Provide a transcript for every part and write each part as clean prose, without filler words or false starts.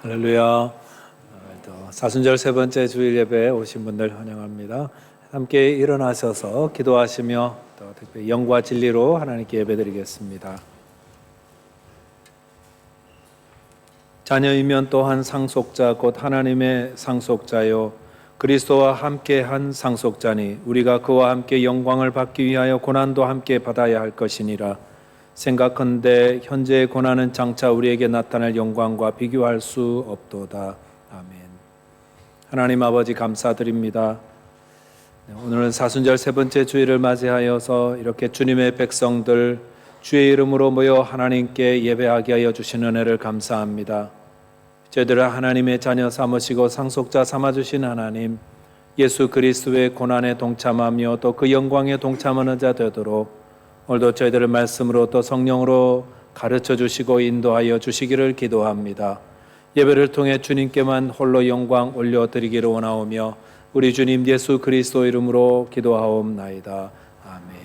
할렐루야. 사순절 세 번째 주일 예배에 오신 분들 환영합니다. 함께 일어나셔서 기도하시며 또 특별히 영과 진리로 하나님께 예배드리겠습니다. 자녀이면 또한 상속자 곧 하나님의 상속자요 그리스도와 함께한 상속자니 우리가 그와 함께 영광을 받기 위하여 고난도 함께 받아야 할 것이니라. 생각컨대 현재의 고난은 장차 우리에게 나타날 영광과 비교할 수 없도다. 아멘. 하나님 아버지 감사드립니다. 오늘은 사순절 세 번째 주일을 맞이하여서 이렇게 주님의 백성들 주의 이름으로 모여 하나님께 예배하게 하여 주신 은혜를 감사합니다. 저희들을 하나님의 자녀 삼으시고 상속자 삼아주신 하나님, 예수 그리스도의 고난에 동참하며 또 그 영광에 동참하는 자 되도록 오늘도 저희들을 말씀으로 또 성령으로 가르쳐 주시고 인도하여 주시기를 기도합니다. 예배를 통해 주님께만 홀로 영광 올려드리기를 원하오며 우리 주님 예수 그리스도 이름으로 기도하옵나이다. 아멘.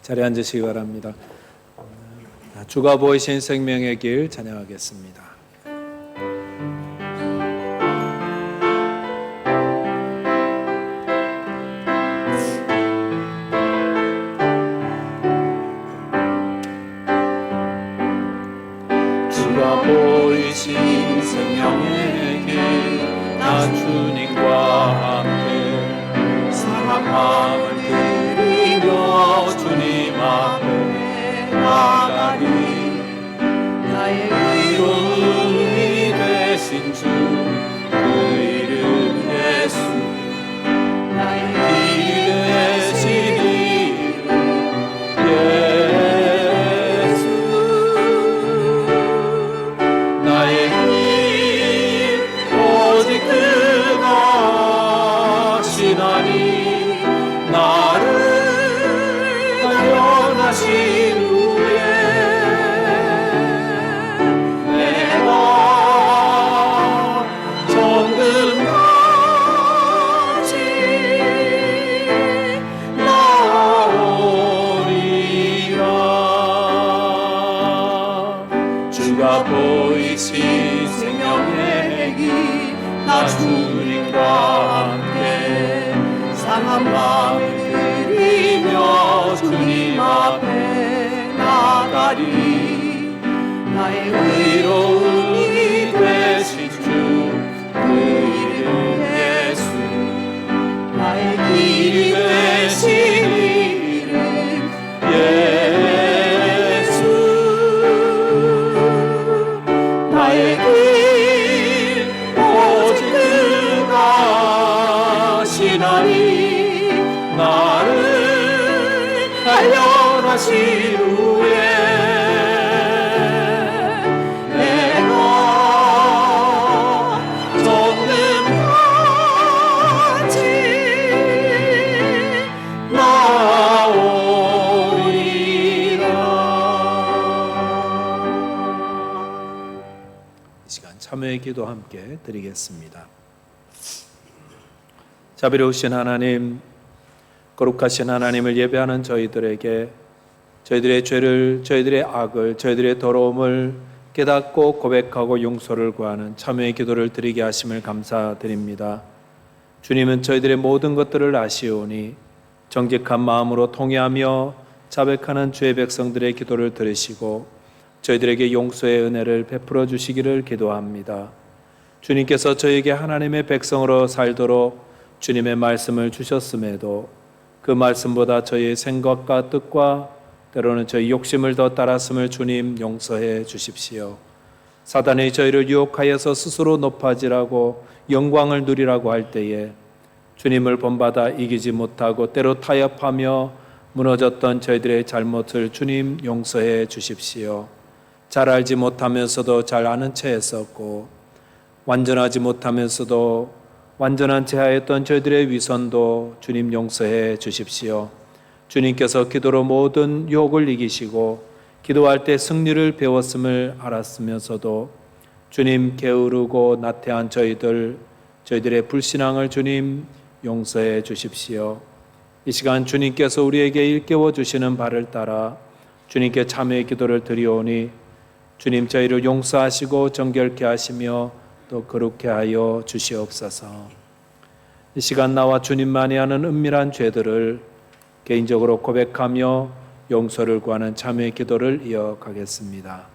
자리에 앉으시기 바랍니다. 주가 보이신 생명의 길 찬양하겠습니다. 주가 보이신 생명의 길, 나 주님과 함께 사랑 마음을 드리며 주님 앞에 나가리. 나의 의로움이 되신 주, 그 이름 예수, 나의 길이 되신 이름 예수. 나의 길 오직 그가 하시나니 나를 발견하신 후에 내가 주가 보이신 생명의 핵이 나 주님과 함께 상한 마음을 드리며 주님 앞에 나가리. 나의 의로움이 되신 주 그 이름 예수, 나의 길이 되신 이름 예수, 나의 길 오직 그가 시나리. 나를 단련하신 후에 내가 전능같이 나오리라. 이 시간 참여의 기도 함께 드리겠습니다. 자비로우신 하나님, 거룩하신 하나님을 예배하는 저희들에게 저희들의 죄를, 저희들의 악을, 저희들의 더러움을 깨닫고 고백하고 용서를 구하는 참여의 기도를 드리게 하심을 감사드립니다. 주님은 저희들의 모든 것들을 아시오니 정직한 마음으로 통회하며 자백하는 주의 백성들의 기도를 들으시고 저희들에게 용서의 은혜를 베풀어 주시기를 기도합니다. 주님께서 저에게 하나님의 백성으로 살도록 주님의 말씀을 주셨음에도 그 말씀보다 저희의 생각과 뜻과 때로는 저희 욕심을 더 따랐음을 주님 용서해 주십시오. 사단이 저희를 유혹하여서 스스로 높아지라고 영광을 누리라고 할 때에 주님을 본받아 이기지 못하고 때로 타협하며 무너졌던 저희들의 잘못을 주님 용서해 주십시오. 잘 알지 못하면서도 잘 아는 채 했었고 완전하지 못하면서도 완전한 제하였던 저희들의 위선도 주님 용서해 주십시오. 주님께서 기도로 모든 유혹을 이기시고 기도할 때 승리를 배웠음을 알았으면서도 주님 게으르고 나태한 저희들의 불신앙을 주님 용서해 주십시오. 이 시간 주님께서 우리에게 일깨워 주시는 바를 따라 주님께 참회의 기도를 드리오니 주님 저희를 용서하시고 정결케 하시며 또 거룩케 하여 주시옵소서. 이 시간 나와 주님만이 아는 은밀한 죄들을 개인적으로 고백하며 용서를 구하는 참회의 기도를 이어가겠습니다.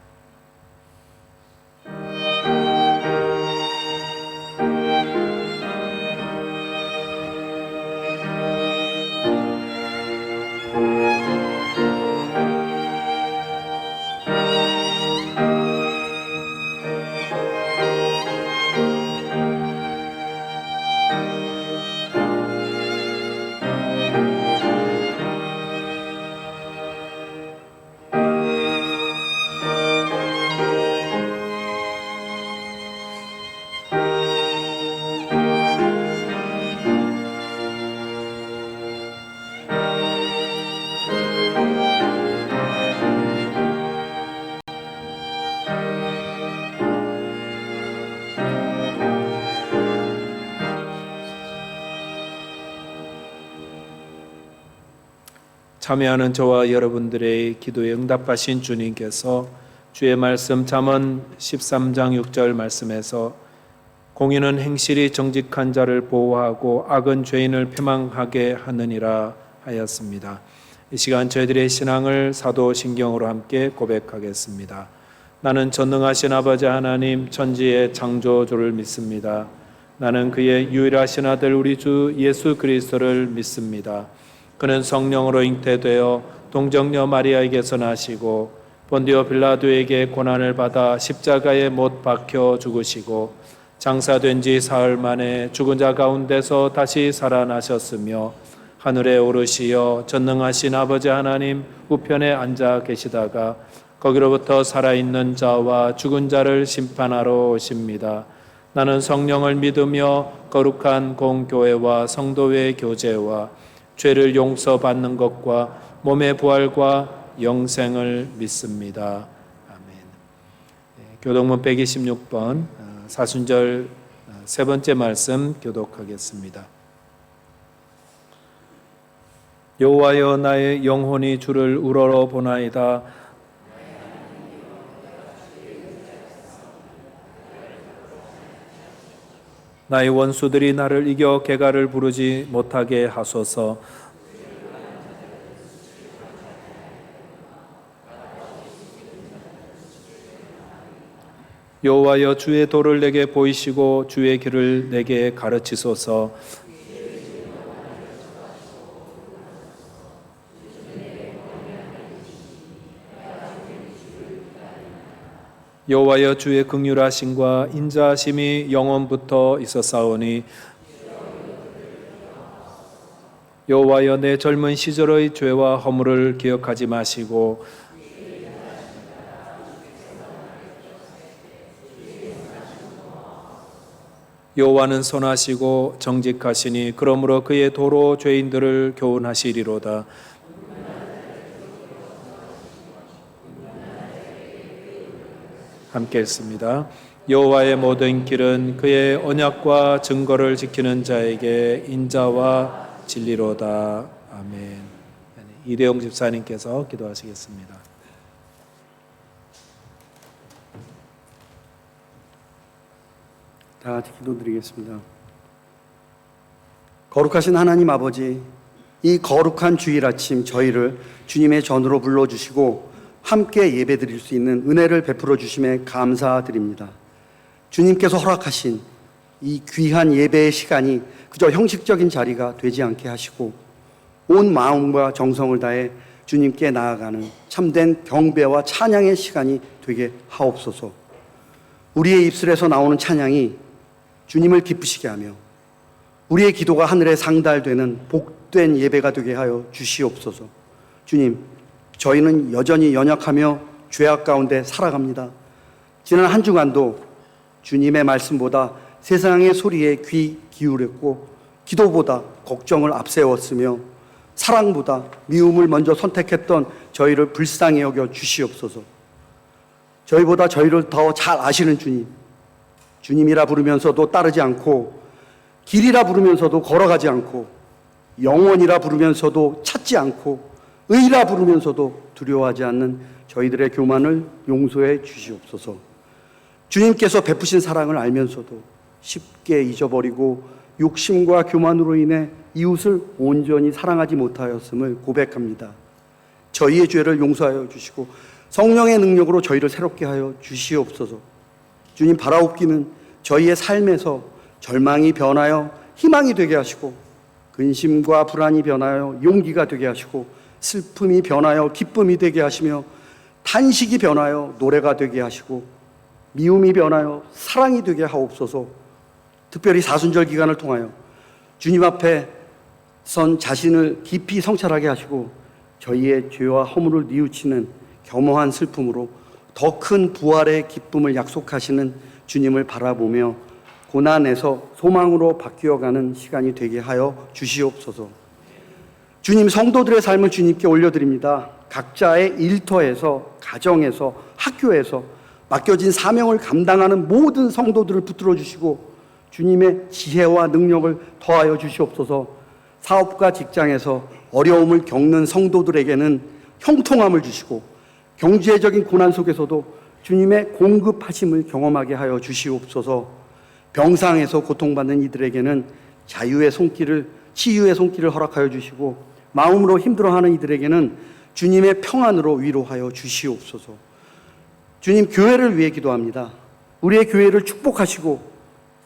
참여하는 저와 여러분들의 기도에 응답하신 주님께서 주의 말씀 잠언 13장 6절 말씀에서 공의는 행실이 정직한 자를 보호하고 악은 죄인을 패망하게 하느니라 하였습니다. 이 시간 저희들의 신앙을 사도신경으로 함께 고백하겠습니다. 나는 전능하신 아버지 하나님 천지의 창조주를 믿습니다. 나는 그의 유일하신 아들 우리 주 예수 그리스도를 믿습니다. 그는 성령으로 잉태되어 동정녀 마리아에게서 나시고 본디오 빌라도에게 고난을 받아 십자가에 못 박혀 죽으시고 장사된 지 사흘 만에 죽은 자 가운데서 다시 살아나셨으며 하늘에 오르시어 전능하신 아버지 하나님 우편에 앉아 계시다가 거기로부터 살아있는 자와 죽은 자를 심판하러 오십니다. 나는 성령을 믿으며 거룩한 공교회와 성도의 교제와 죄를 용서받는 것과 몸의 부활과 영생을 믿습니다. 아멘. 교독문 126번 사순절 세 번째 말씀 교독하겠습니다. 여호와여 나의 영혼이 주를 우러러 보나이다. 나의 원수들이 나를 이겨 개가를 부르지 못하게 하소서. 여호와여, 주의 도를 내게 보이시고 주의 길을 내게 가르치소서. 여호와여, 주의 긍휼하심과 인자하심이 영원부터 있었사오니 여호와여, 내 젊은 시절의 죄와 허물을 기억하지 마시고 여호와는 선하시고 정직하시니 그러므로 그의 도로 죄인들을 교훈하시리로다. 함께 읽습니다. 여호와의 모든 길은 그의 언약과 증거를 지키는 자에게 인자와 진리로다. 아멘. 이대용 집사님께서 기도하시겠습니다. 다 같이 기도드리겠습니다. 거룩하신 하나님 아버지, 이 거룩한 주일 아침 저희를 주님의 전으로 불러주시고 함께 예배드릴 수 있는 은혜를 베풀어 주심에 감사드립니다. 주님께서 허락하신 이 귀한 예배의 시간이 그저 형식적인 자리가 되지 않게 하시고 온 마음과 정성을 다해 주님께 나아가는 참된 경배와 찬양의 시간이 되게 하옵소서. 우리의 입술에서 나오는 찬양이 주님을 기쁘시게 하며 우리의 기도가 하늘에 상달되는 복된 예배가 되게 하여 주시옵소서. 주님, 저희는 여전히 연약하며 죄악 가운데 살아갑니다. 지난 한 주간도 주님의 말씀보다 세상의 소리에 귀 기울였고 기도보다 걱정을 앞세웠으며 사랑보다 미움을 먼저 선택했던 저희를 불쌍히 여겨 주시옵소서. 저희보다 저희를 더 잘 아시는 주님, 주님이라 부르면서도 따르지 않고 길이라 부르면서도 걸어가지 않고 영원이라 부르면서도 찾지 않고 의라 부르면서도 두려워하지 않는 저희들의 교만을 용서해 주시옵소서. 주님께서 베푸신 사랑을 알면서도 쉽게 잊어버리고 욕심과 교만으로 인해 이웃을 온전히 사랑하지 못하였음을 고백합니다. 저희의 죄를 용서하여 주시고 성령의 능력으로 저희를 새롭게 하여 주시옵소서. 주님, 바라옵기는 저희의 삶에서 절망이 변하여 희망이 되게 하시고 근심과 불안이 변하여 용기가 되게 하시고 슬픔이 변하여 기쁨이 되게 하시며 탄식이 변하여 노래가 되게 하시고 미움이 변하여 사랑이 되게 하옵소서. 특별히 사순절 기간을 통하여 주님 앞에 선 자신을 깊이 성찰하게 하시고 저희의 죄와 허물을 뉘우치는 겸허한 슬픔으로 더 큰 부활의 기쁨을 약속하시는 주님을 바라보며 고난에서 소망으로 바뀌어가는 시간이 되게 하여 주시옵소서. 주님, 성도들의 삶을 주님께 올려드립니다. 각자의 일터에서, 가정에서, 학교에서 맡겨진 사명을 감당하는 모든 성도들을 붙들어 주시고 주님의 지혜와 능력을 더하여 주시옵소서. 사업과 직장에서 어려움을 겪는 성도들에게는 형통함을 주시고 경제적인 고난 속에서도 주님의 공급하심을 경험하게 하여 주시옵소서. 병상에서 고통받는 이들에게는 자유의 손길을, 치유의 손길을 허락하여 주시고 마음으로 힘들어하는 이들에게는 주님의 평안으로 위로하여 주시옵소서. 주님, 교회를 위해 기도합니다. 우리의 교회를 축복하시고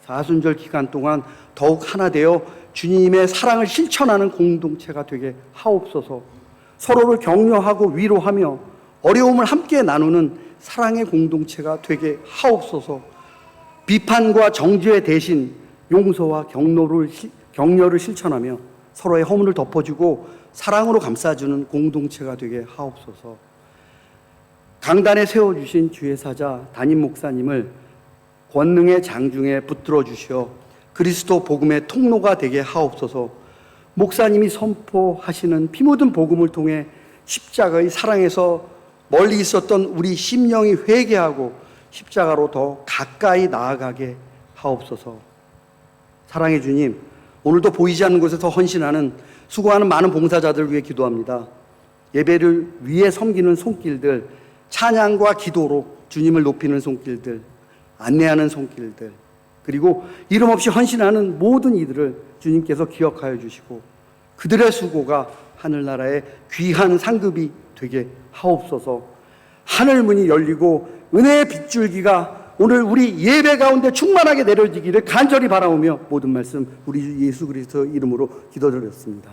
사순절 기간 동안 더욱 하나 되어 주님의 사랑을 실천하는 공동체가 되게 하옵소서. 서로를 격려하고 위로하며 어려움을 함께 나누는 사랑의 공동체가 되게 하옵소서. 비판과 정죄 대신 용서와 격려를 실천하며 서로의 허물을 덮어주고 사랑으로 감싸주는 공동체가 되게 하옵소서. 강단에 세워주신 주의 사자 담임 목사님을 권능의 장중에 붙들어 주시어 그리스도 복음의 통로가 되게 하옵소서. 목사님이 선포하시는 피 묻은 복음을 통해 십자가의 사랑에서 멀리 있었던 우리 심령이 회개하고 십자가로 더 가까이 나아가게 하옵소서. 사랑의 주님, 오늘도 보이지 않는 곳에서 헌신하는 수고하는 많은 봉사자들을 위해 기도합니다. 예배를 위해 섬기는 손길들, 찬양과 기도로 주님을 높이는 손길들, 안내하는 손길들, 그리고 이름 없이 헌신하는 모든 이들을 주님께서 기억하여 주시고 그들의 수고가 하늘나라의 귀한 상급이 되게 하옵소서. 하늘 문이 열리고 은혜의 빗줄기가 오늘 우리 예배 가운데 충만하게 내려지기를 간절히 바라오며 모든 말씀 우리 주 예수 그리스도 이름으로 기도드렸습니다.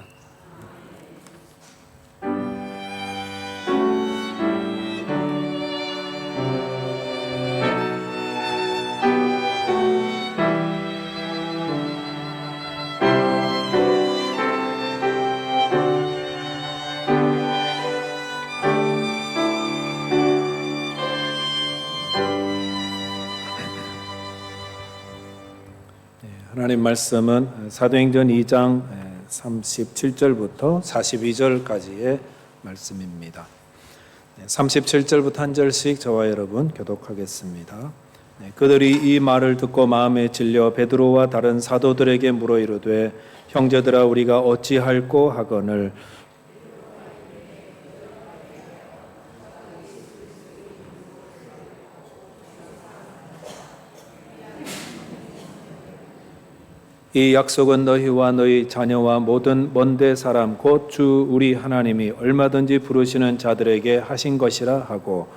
하나님 말씀은 사도행전 2장 37절부터 42절까지의 말씀입니다. 37절부터 한 절씩 저와 여러분 교독하겠습니다. 그들이 이 말을 듣고 마음에 질려 베드로와 다른 사도들에게 물어 이르되 형제들아 우리가 어찌할꼬 하거늘 이 약속은 너희와 너희 자녀와 모든 먼데 사람 곧 주 우리 하나님이 얼마든지 부르시는 자들에게 하신 것이라 하고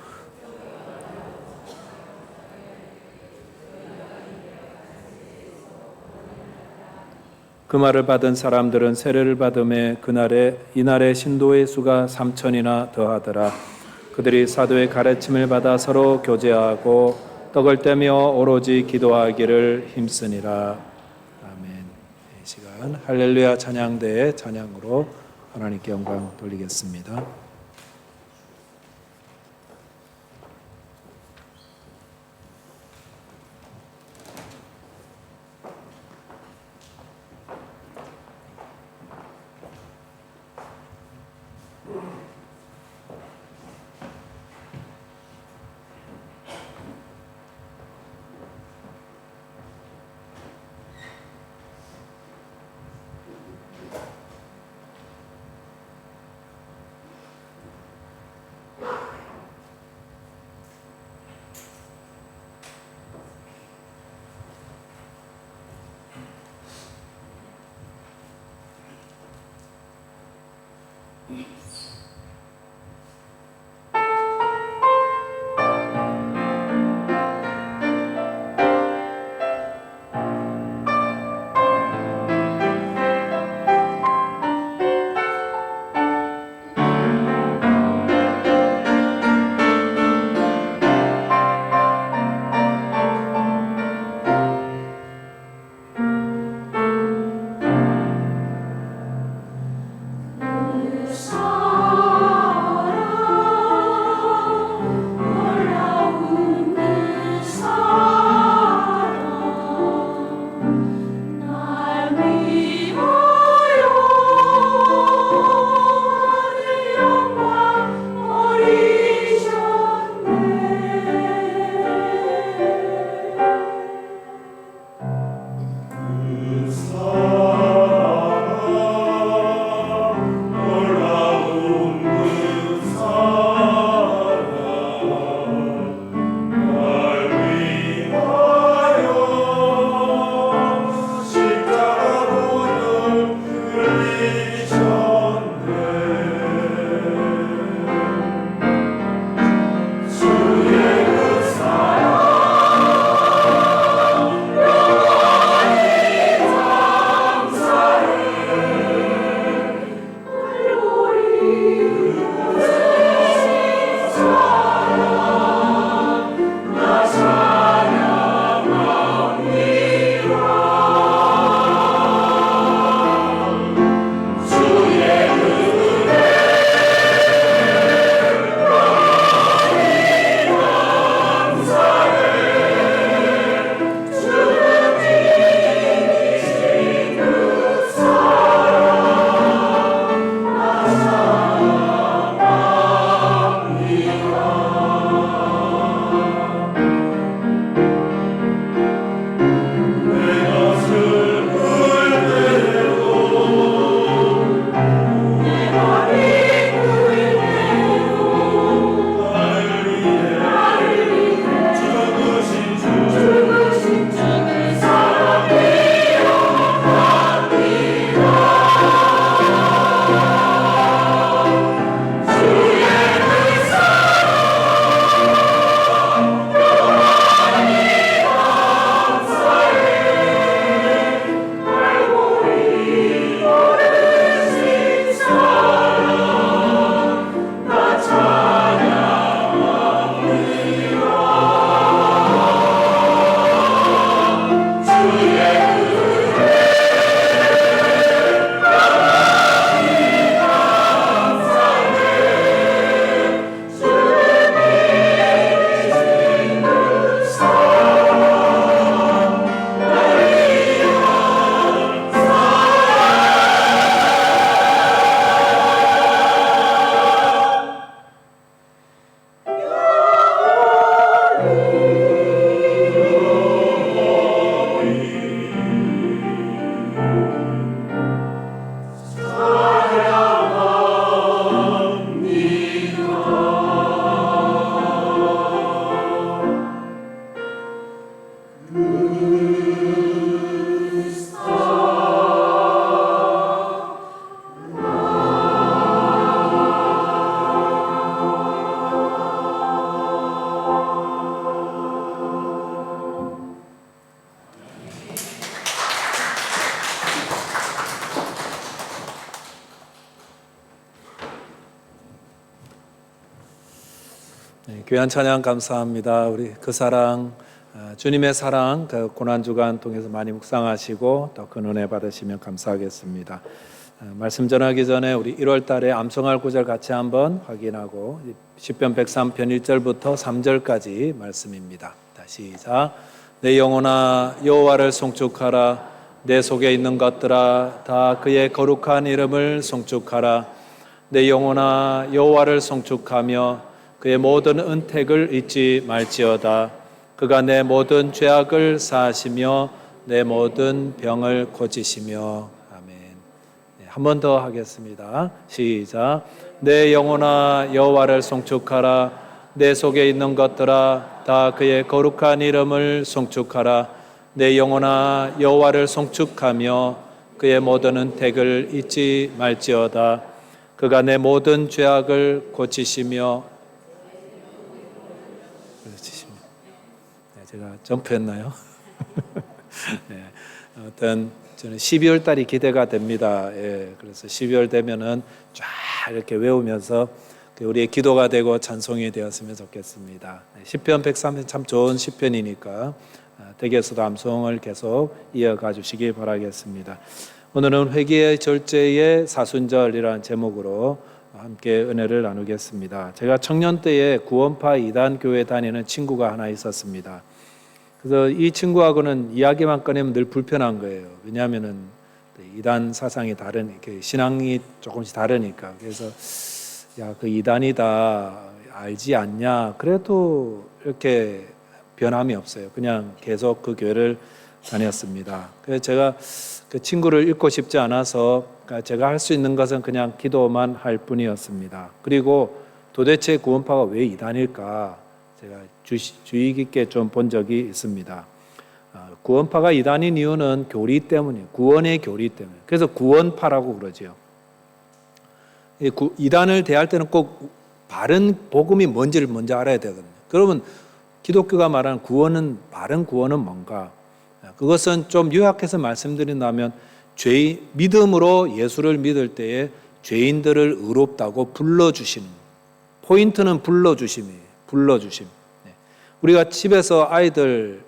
그 말을 받은 사람들은 세례를 받음에 이날에 신도의 수가 3천이나 더하더라. 그들이 사도의 가르침을 받아 서로 교제하고 떡을 떼며 오로지 기도하기를 힘쓰니라. 이 시간 할렐루야 찬양대의 찬양으로 하나님께 영광 돌리겠습니다. 귀한 찬양 감사합니다. 우리 그 사랑, 주님의 사랑, 그 고난주간 통해서 많이 묵상하시고 또 그 은혜 받으시면 감사하겠습니다. 말씀 전하기 전에 우리 1월 달에 암송할 구절 같이 한번 확인하고 시편 103편 1절부터 3절까지 말씀입니다. 다시 시작. 내 영혼아 여호와를 송축하라. 내 속에 있는 것들아 다 그의 거룩한 이름을 송축하라. 내 영혼아 여호와를 송축하며 그의 모든 은택을 잊지 말지어다. 그가 내 모든 죄악을 사하시며 내 모든 병을 고치시며. 아멘. 한 번 더 하겠습니다. 시작. 내 영혼아 여호와를 송축하라. 내 속에 있는 것들아 다 그의 거룩한 이름을 송축하라. 내 영혼아 여호와를 송축하며 그의 모든 은택을 잊지 말지어다. 그가 내 모든 죄악을 고치시며. 제가 점프했나요? 네, 어떤 저는 12월 달이 기대가 됩니다. 예, 그래서 12월 되면은 쫙 이렇게 외우면서 우리의 기도가 되고 찬송이 되었으면 좋겠습니다. 시편 103편 참 좋은 시편이니까 댁에서도 암송을 계속 이어가 주시기 바라겠습니다. 오늘은 회개의 절제의 사순절이라는 제목으로 함께 은혜를 나누겠습니다. 제가 청년 때에 구원파 이단 교회 다니는 친구가 하나 있었습니다. 그래서 이 친구하고는 이야기만 꺼내면 늘 불편한 거예요. 왜냐하면은 이단 사상이 신앙이 조금씩 다르니까. 그래서 야, 그 이단이다 알지 않냐? 그래도 이렇게 변함이 없어요. 그냥 계속 그 교회를 다녔습니다. 그래서 제가 그 친구를 잃고 싶지 않아서 제가 할 수 있는 것은 그냥 기도만 할 뿐이었습니다. 그리고 도대체 구원파가 왜 이단일까? 제가 주의 깊게 좀 본 적이 있습니다. 구원파가 이단인 이유는 교리 때문이에요. 구원의 교리 때문에. 그래서 구원파라고 그러죠. 이단을 대할 때는 꼭 바른 복음이 뭔지를 먼저 알아야 되거든요. 그러면 기독교가 말하는 구원은, 바른 구원은 뭔가? 그것은 좀 요약해서 말씀드린다면 믿음으로 예수를 믿을 때에 죄인들을 의롭다고 불러주시는, 포인트는 불러주심이에요. 불러주심. 우리가 집에서 아이들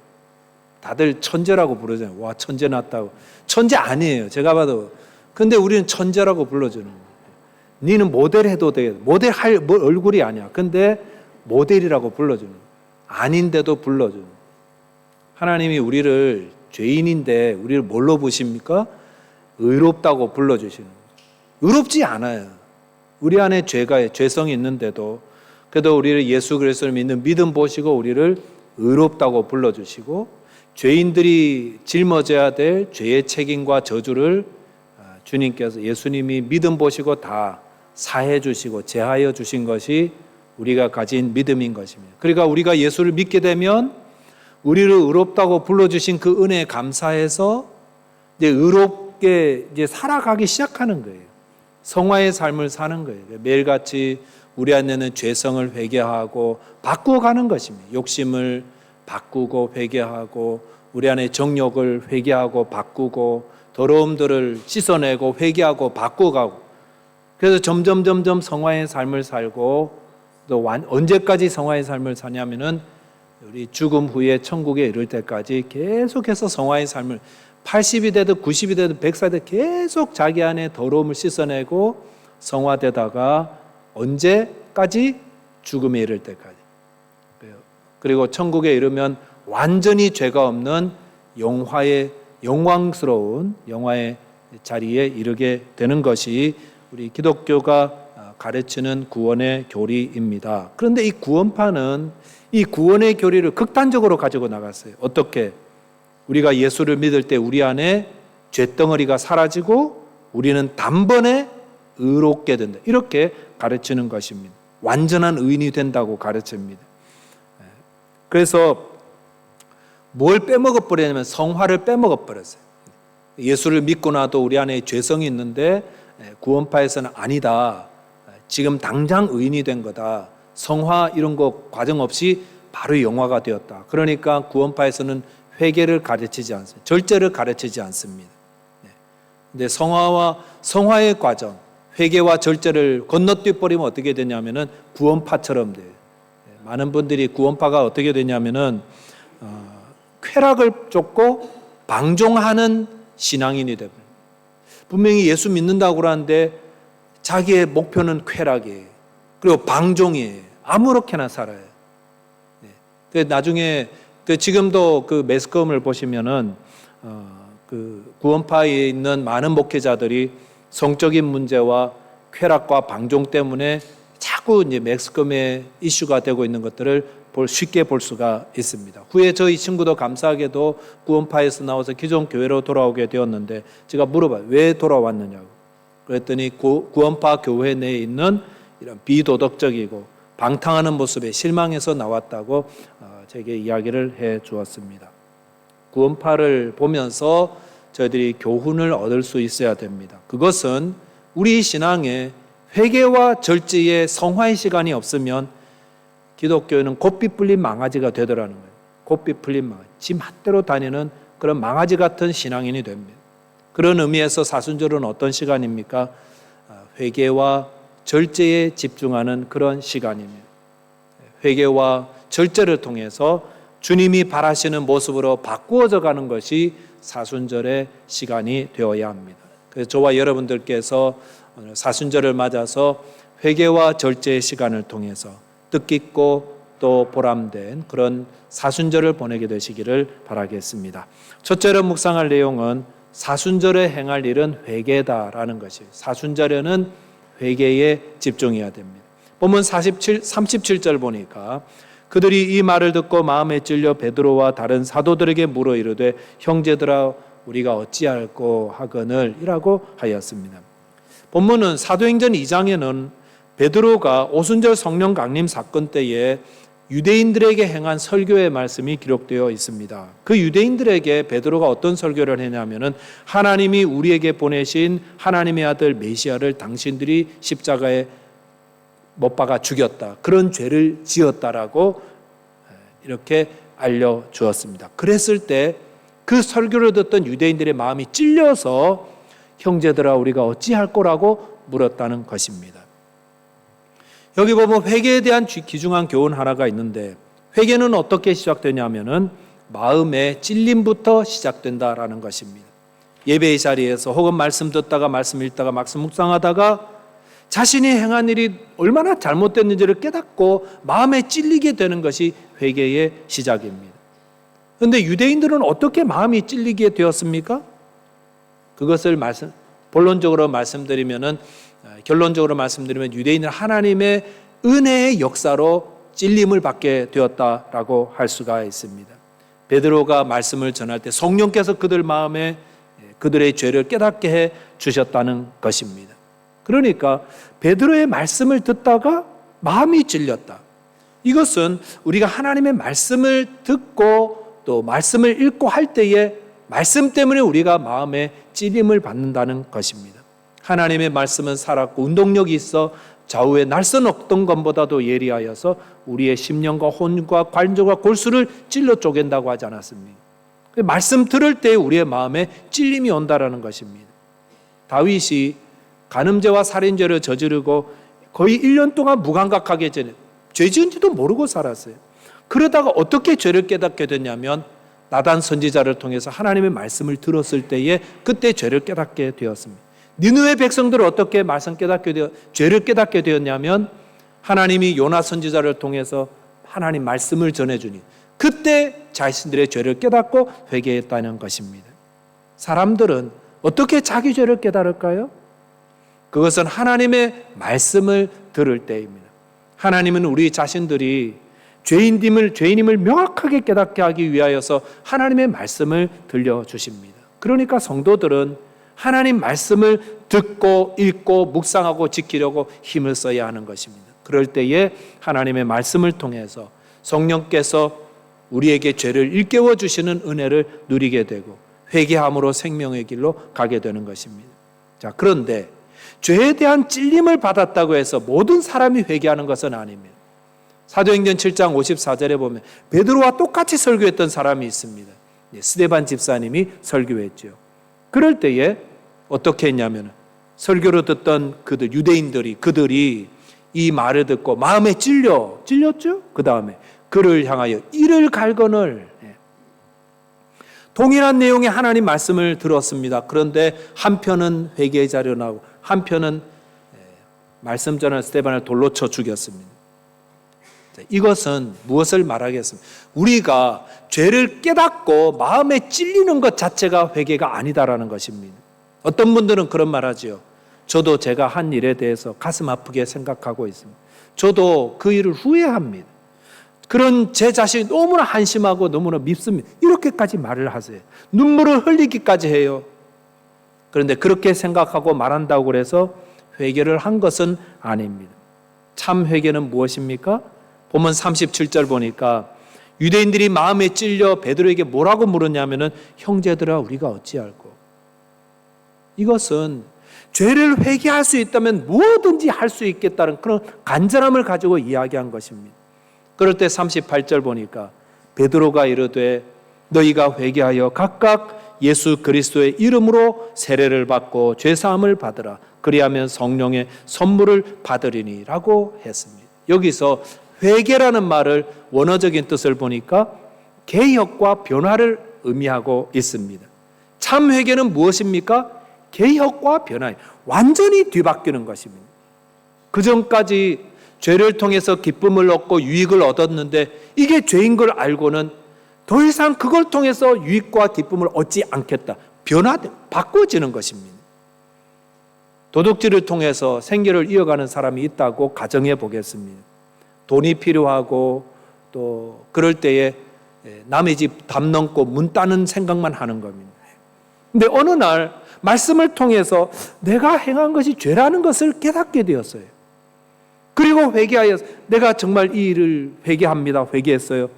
다들 천재라고 부르잖아요. 와, 천재 났다고. 천재 아니에요. 제가 봐도. 근데 우리는 천재라고 불러주는 거예요. 니는 모델 해도 돼. 모델 할 얼굴이 아니야. 근데 모델이라고 불러주는 거예요. 아닌데도 불러주는 거예요. 하나님이 우리를 죄인인데 우리를 뭘로 보십니까? 의롭다고 불러주시는 거예요. 의롭지 않아요. 우리 안에 죄성이 있는데도 그래도 우리를 예수 그리스도를 믿는 믿음 보시고 우리를 의롭다고 불러주시고 죄인들이 짊어져야 될 죄의 책임과 저주를 주님께서 예수님이 믿음 보시고 다 사해 주시고 제하여 주신 것이 우리가 가진 믿음인 것입니다. 그러니까 우리가 예수를 믿게 되면 우리를 의롭다고 불러주신 그 은혜에 감사해서 이제 의롭게 이제 살아가기 시작하는 거예요. 성화의 삶을 사는 거예요. 매일같이 우리 안에는 죄성을 회개하고 바꾸어가는 것입니다. 욕심을 바꾸고 회개하고 우리 안에 정욕을 회개하고 바꾸고 더러움들을 씻어내고 회개하고 바꾸어가고 그래서 점점 성화의 삶을 살고 또 언제까지 성화의 삶을 사냐면은 우리 죽음 후에 천국에 이를 때까지 계속해서 성화의 삶을 80이 되든 90이 되든 100살 되든 계속 자기 안에 더러움을 씻어내고 성화되다가 언제까지? 죽음에 이를 때까지. 그리고 천국에 이르면 완전히 죄가 없는 영광스러운 영화의 자리에 이르게 되는 것이 우리 기독교가 가르치는 구원의 교리입니다. 그런데 이 구원파는 이 구원의 교리를 극단적으로 가지고 나갔어요. 어떻게? 우리가 예수를 믿을 때 우리 안에 죄덩어리가 사라지고 우리는 단번에 의롭게 된다. 이렇게 가르치는 것입니다. 완전한 의인이 된다고 가르칩니다. 그래서 뭘 빼먹어 버리냐면 성화를 빼먹어 버렸어요. 예수를 믿고 나도 우리 안에 죄성이 있는데 구원파에서는 아니다. 지금 당장 의인이 된 거다. 성화 이런 거 과정 없이 바로 영화가 되었다. 그러니까 구원파에서는 회개를 가르치지 않습니다. 절제를 가르치지 않습니다. 근데 성화의 과정, 회개와 절제를 건너뛰어 버리면 어떻게 되냐면은 구원파처럼 돼요. 많은 분들이 구원파가 어떻게 되냐면은 쾌락을 쫓고 방종하는 신앙인이 됩니다. 분명히 예수 믿는다고 그러는데 자기의 목표는 쾌락이에요. 그리고 방종이에요. 아무렇게나 살아요. 나중에 지금도 그 매스컴을 보시면은 그 구원파에 있는 많은 목회자들이 성적인 문제와 쾌락과 방종 때문에 자꾸 이제 매스컴의 이슈가 되고 있는 것들을 쉽게 볼 수가 있습니다. 후에 저희 친구도 감사하게도 구원파에서 나와서 기존 교회로 돌아오게 되었는데 제가 물어봐요. 왜 돌아왔느냐고. 그랬더니 구원파 교회 내에 있는 이런 비도덕적이고 방탕하는 모습에 실망해서 나왔다고 제게 이야기를 해 주었습니다. 구원파를 보면서 저희들이 교훈을 얻을 수 있어야 됩니다. 그것은 우리 신앙에 회개와 절제의 성화의 시간이 없으면 기독교는 곱비 풀린 망아지가 되더라는 거예요. 곱비 풀린 망아지. 지 맛대로 다니는 그런 망아지 같은 신앙인이 됩니다. 그런 의미에서 사순절은 어떤 시간입니까? 회개와 절제에 집중하는 그런 시간입니다. 회개와 절제를 통해서 주님이 바라시는 모습으로 바꾸어져 가는 것이 사순절의 시간이 되어야 합니다. 그래서 저와 여러분들께서 오늘 사순절을 맞아서 회개와 절제의 시간을 통해서 뜻깊고 또 보람된 그런 사순절을 보내게 되시기를 바라겠습니다. 첫째로 묵상할 내용은 사순절에 행할 일은 회개다라는 것이에요. 사순절에는 회개에 집중해야 됩니다. 본문 37절 보니까 그들이 이 말을 듣고 마음에 찔려 베드로와 다른 사도들에게 물어 이르되 형제들아 우리가 어찌할꼬 하거늘 이라고 하였습니다. 본문은 사도행전 2장에는 베드로가 오순절 성령 강림 사건 때에 유대인들에게 행한 설교의 말씀이 기록되어 있습니다. 그 유대인들에게 베드로가 어떤 설교를 했냐면은 하나님이 우리에게 보내신 하나님의 아들 메시아를 당신들이 십자가에 못 박아 죽였다. 그런 죄를 지었다라고 이렇게 알려주었습니다. 그랬을 때 그 설교를 듣던 유대인들의 마음이 찔려서 형제들아 우리가 어찌할 거라고 물었다는 것입니다. 여기 보면 회개에 대한 귀중한 교훈 하나가 있는데 회개는 어떻게 시작되냐면은 마음의 찔림부터 시작된다라는 것입니다. 예배의 자리에서 혹은 말씀 듣다가 말씀 읽다가 말씀 묵상하다가 자신이 행한 일이 얼마나 잘못됐는지를 깨닫고 마음에 찔리게 되는 것이 회개의 시작입니다. 그런데 유대인들은 어떻게 마음이 찔리게 되었습니까? 그것을 본론적으로 결론적으로 말씀드리면 유대인은 하나님의 은혜의 역사로 찔림을 받게 되었다라고 할 수가 있습니다. 베드로가 말씀을 전할 때 성령께서 그들 마음에 그들의 죄를 깨닫게 해 주셨다는 것입니다. 그러니까 베드로의 말씀을 듣다가 마음이 찔렸다. 이것은 우리가 하나님의 말씀을 듣고 또 말씀을 읽고 할 때에 말씀 때문에 우리가 마음에 찔림을 받는다는 것입니다. 하나님의 말씀은 살았고 운동력이 있어 좌우의 날선 어떤 것보다도 예리하여서 우리의 심령과 혼과 관절과 골수를 찔러 쪼갠다고 하지 않았습니까? 말씀 들을 때 우리의 마음에 찔림이 온다라는 것입니다. 다윗이 간음죄와 살인죄를 저지르고 거의 1년 동안 무감각하게 죄 지은지도 모르고 살았어요. 그러다가 어떻게 죄를 깨닫게 됐냐면 나단 선지자를 통해서 하나님의 말씀을 들었을 때에 그때 죄를 깨닫게 되었습니다. 니느웨 백성들을 어떻게 죄를 깨닫게 되었냐면 하나님이 요나 선지자를 통해서 하나님 말씀을 전해주니 그때 자신들의 죄를 깨닫고 회개했다는 것입니다. 사람들은 어떻게 자기 죄를 깨달을까요? 그것은 하나님의 말씀을 들을 때입니다. 하나님은 우리 자신들이 죄인임을 명확하게 깨닫게 하기 위하여서 하나님의 말씀을 들려주십니다. 그러니까 성도들은 하나님 말씀을 듣고 읽고 묵상하고 지키려고 힘을 써야 하는 것입니다. 그럴 때에 하나님의 말씀을 통해서 성령께서 우리에게 죄를 일깨워 주시는 은혜를 누리게 되고 회개함으로 생명의 길로 가게 되는 것입니다. 자, 그런데 죄에 대한 찔림을 받았다고 해서 모든 사람이 회개하는 것은 아닙니다. 사도행전 7장 54절에 보면 베드로와 똑같이 설교했던 사람이 있습니다. 스데반 집사님이 설교했죠. 그럴 때에 어떻게 했냐면 설교를 듣던 그들이 이 말을 듣고 마음에 찔렸죠? 그 다음에 그를 향하여 이를 갈거늘. 동일한 내용의 하나님 말씀을 들었습니다. 그런데 한편은 회개의 자료 나오고 한편은 말씀 전한 스데반을 돌로 쳐 죽였습니다. 이것은 무엇을 말하겠습니까? 우리가 죄를 깨닫고 마음에 찔리는 것 자체가 회개가 아니다라는 것입니다. 어떤 분들은 그런 말하지요. 저도 제가 한 일에 대해서 가슴 아프게 생각하고 있습니다. 저도 그 일을 후회합니다. 그런 제 자신이 너무나 한심하고 너무나 밉습니다. 이렇게까지 말을 하세요. 눈물을 흘리기까지 해요. 그런데 그렇게 생각하고 말한다고 해서 회개를 한 것은 아닙니다. 참 회개는 무엇입니까? 보면 37절 보니까 유대인들이 마음에 찔려 베드로에게 뭐라고 물었냐면은 형제들아 우리가 어찌할꼬. 이것은 죄를 회개할 수 있다면 무엇든지 할 수 있겠다는 그런 간절함을 가지고 이야기한 것입니다. 그럴 때 38절 보니까 베드로가 이르되 너희가 회개하여 각각 예수 그리스도의 이름으로 세례를 받고 죄사함을 받으라. 그리하면 성령의 선물을 받으리니 라고 했습니다. 여기서 회개라는 말을 원어적인 뜻을 보니까 개혁과 변화를 의미하고 있습니다. 참 회개는 무엇입니까? 개혁과 변화, 완전히 뒤바뀌는 것입니다. 그 전까지 죄를 통해서 기쁨을 얻고 유익을 얻었는데 이게 죄인 걸 알고는 더 이상 그걸 통해서 유익과 기쁨을 얻지 않겠다. 바꿔지는 것입니다. 도둑질을 통해서 생계를 이어가는 사람이 있다고 가정해 보겠습니다. 돈이 필요하고 또 그럴 때에 남의 집 담 넘고 문 따는 생각만 하는 겁니다. 근데 어느 날 말씀을 통해서 내가 행한 것이 죄라는 것을 깨닫게 되었어요. 그리고 회개하여 내가 정말 이 일을 회개합니다. 회개했어요.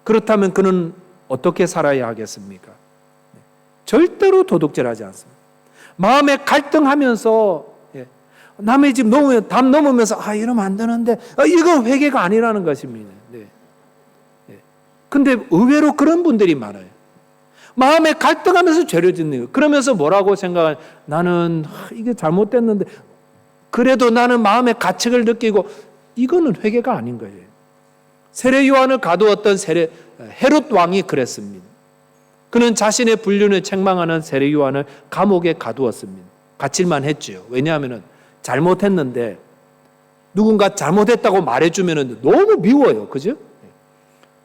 그렇다면 그는 어떻게 살아야 하겠습니까? 절대로 도둑질하지 않습니다. 마음에 갈등하면서 남의 집 담 넘으면서 이러면 안 되는데 이건 회개가 아니라는 것입니다. 근데 의외로 그런 분들이 많아요. 마음에 갈등하면서 죄를 짓는 거예요. 그러면서 뭐라고 생각하냐? 나는 이게 잘못됐는데 그래도 나는 마음의 가책을 느끼고 이거는 회개가 아닌 거예요. 세례 요한을 가두었던 헤롯 왕이 그랬습니다. 그는 자신의 불륜을 책망하는 세례 요한을 감옥에 가두었습니다. 갇힐만 했지요. 왜냐하면 잘못했는데 누군가 잘못했다고 말해주면 너무 미워요. 그죠?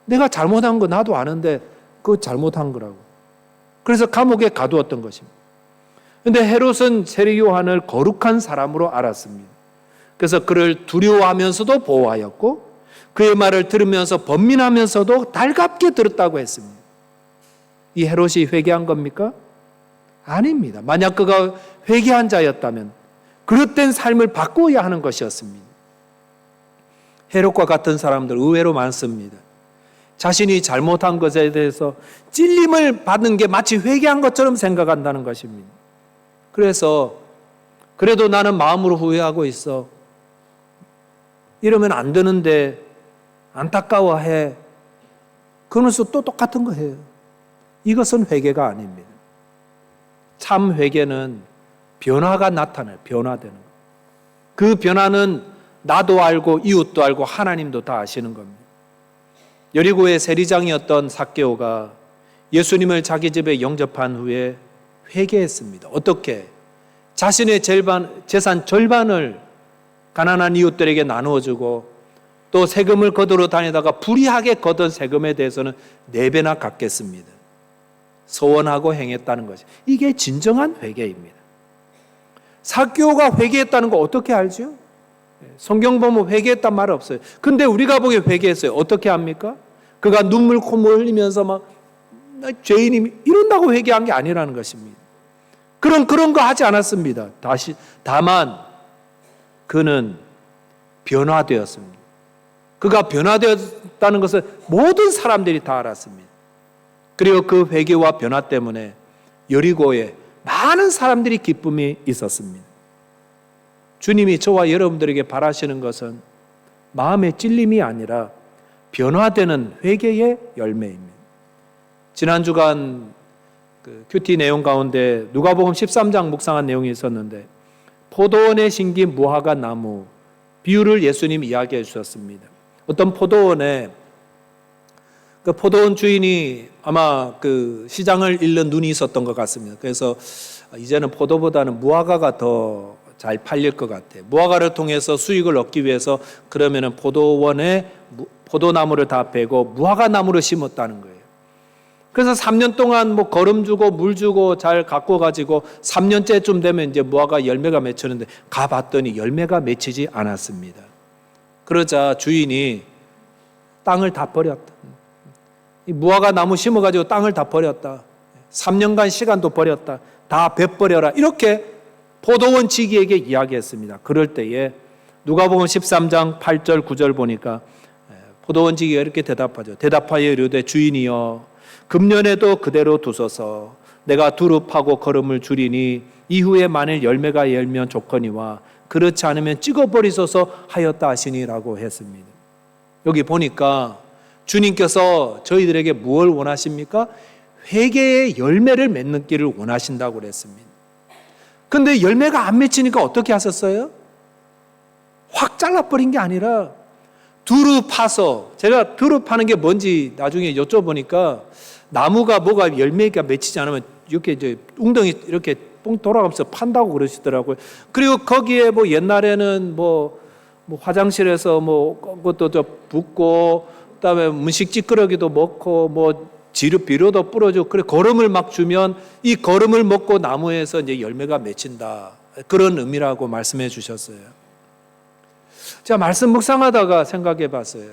내가 잘못한 거 나도 아는데 그거 잘못한 거라고. 그래서 감옥에 가두었던 것입니다. 그런데 헤롯은 세례 요한을 거룩한 사람으로 알았습니다. 그래서 그를 두려워하면서도 보호하였고 그의 말을 들으면서 번민하면서도 달갑게 들었다고 했습니다. 이 헤롯이 회개한 겁니까? 아닙니다. 만약 그가 회개한 자였다면 그릇된 삶을 바꾸어야 하는 것이었습니다. 헤롯과 같은 사람들 의외로 많습니다. 자신이 잘못한 것에 대해서 찔림을 받는 게 마치 회개한 것처럼 생각한다는 것입니다. 그래서 그래도 나는 마음으로 후회하고 있어. 이러면 안 되는데 안타까워해. 그러면서 또 똑같은 거 해요. 이것은 회개가 아닙니다. 참 회개는 변화가 나타나요. 변화되는 거. 그 변화는 나도 알고 이웃도 알고 하나님도 다 아시는 겁니다. 여리고의 세리장이었던 삭개오가 예수님을 자기 집에 영접한 후에 회개했습니다. 어떻게? 자신의 재산 절반을 가난한 이웃들에게 나누어주고 또 세금을 거두러 다니다가 불이하게 거둔 세금에 대해서는 4배나 갚겠습니다. 소원하고 행했다는 것이 이게 진정한 회개입니다. 삭개오가 회개했다는 거 어떻게 알죠? 성경 보면 회개했단 말 없어요. 근데 우리가 보기에 회개했어요. 어떻게 합니까? 그가 눈물 콧물 흘리면서 막 죄인이 이런다고 회개한 게 아니라는 것입니다. 그런 거 하지 않았습니다. 다만 그는 변화되었습니다. 그가 변화되었다는 것을 모든 사람들이 다 알았습니다. 그리고 그 회개와 변화 때문에 여리고에 많은 사람들이 기쁨이 있었습니다. 주님이 저와 여러분들에게 바라시는 것은 마음의 찔림이 아니라 변화되는 회개의 열매입니다. 지난 주간 큐티 내용 가운데 누가복음 13장 묵상한 내용이 있었는데 포도원에 심긴 무화과 나무 비유를 예수님이 이야기해 주셨습니다. 어떤 포도원에 그 포도원 주인이 아마 그 시장을 잃는 눈이 있었던 것 같습니다. 그래서 이제는 포도보다는 무화과가 더 잘 팔릴 것 같아요. 무화과를 통해서 수익을 얻기 위해서 그러면은 포도원에 포도나무를 다 베고 무화과 나무를 심었다는 거예요. 그래서 3년 동안 뭐 거름 주고 물 주고 잘 가꿔 가지고 3년째쯤 되면 이제 무화과 열매가 맺혔는데 가봤더니 열매가 맺히지 않았습니다. 그러자 주인이 땅을 다 버렸다. 이 무화과 나무 심어가지고 땅을 다 버렸다. 3년간 시간도 버렸다. 다 베버려라. 이렇게 포도원 지기에게 이야기했습니다. 그럴 때에 누가복음 13장 8절 9절 보니까 포도원 지기가 이렇게 대답하죠. 대답하여 이르되 주인이여 금년에도 그대로 두소서 내가 두루 파고 거름을 줄이니 이후에 만일 열매가 열면 좋거니와 그렇지 않으면 찍어버리소서 하였다 하시니라고 했습니다. 여기 보니까 주님께서 저희들에게 무엇을 원하십니까? 회개의 열매를 맺는 길을 원하신다고 그랬습니다. 근데 열매가 안 맺히니까 어떻게 하셨어요? 확 잘라버린 게 아니라 두루 파서, 제가 두루 파는 게 뭔지 나중에 여쭤보니까 나무가 뭐가 열매가 맺히지 않으면 이렇게 이제 웅덩이 이렇게 뽕 돌아가면서 판다고 그러시더라고요. 그리고 거기에 뭐 옛날에는 뭐 화장실에서 뭐 그것도 저 붓고 그다음에 음식 찌끄러기도 먹고 뭐 비료도 뿌려주고 그래 거름을 막 주면 이 거름을 먹고 나무에서 이제 열매가 맺힌다. 그런 의미라고 말씀해 주셨어요. 제가 말씀 묵상하다가 생각해 봤어요.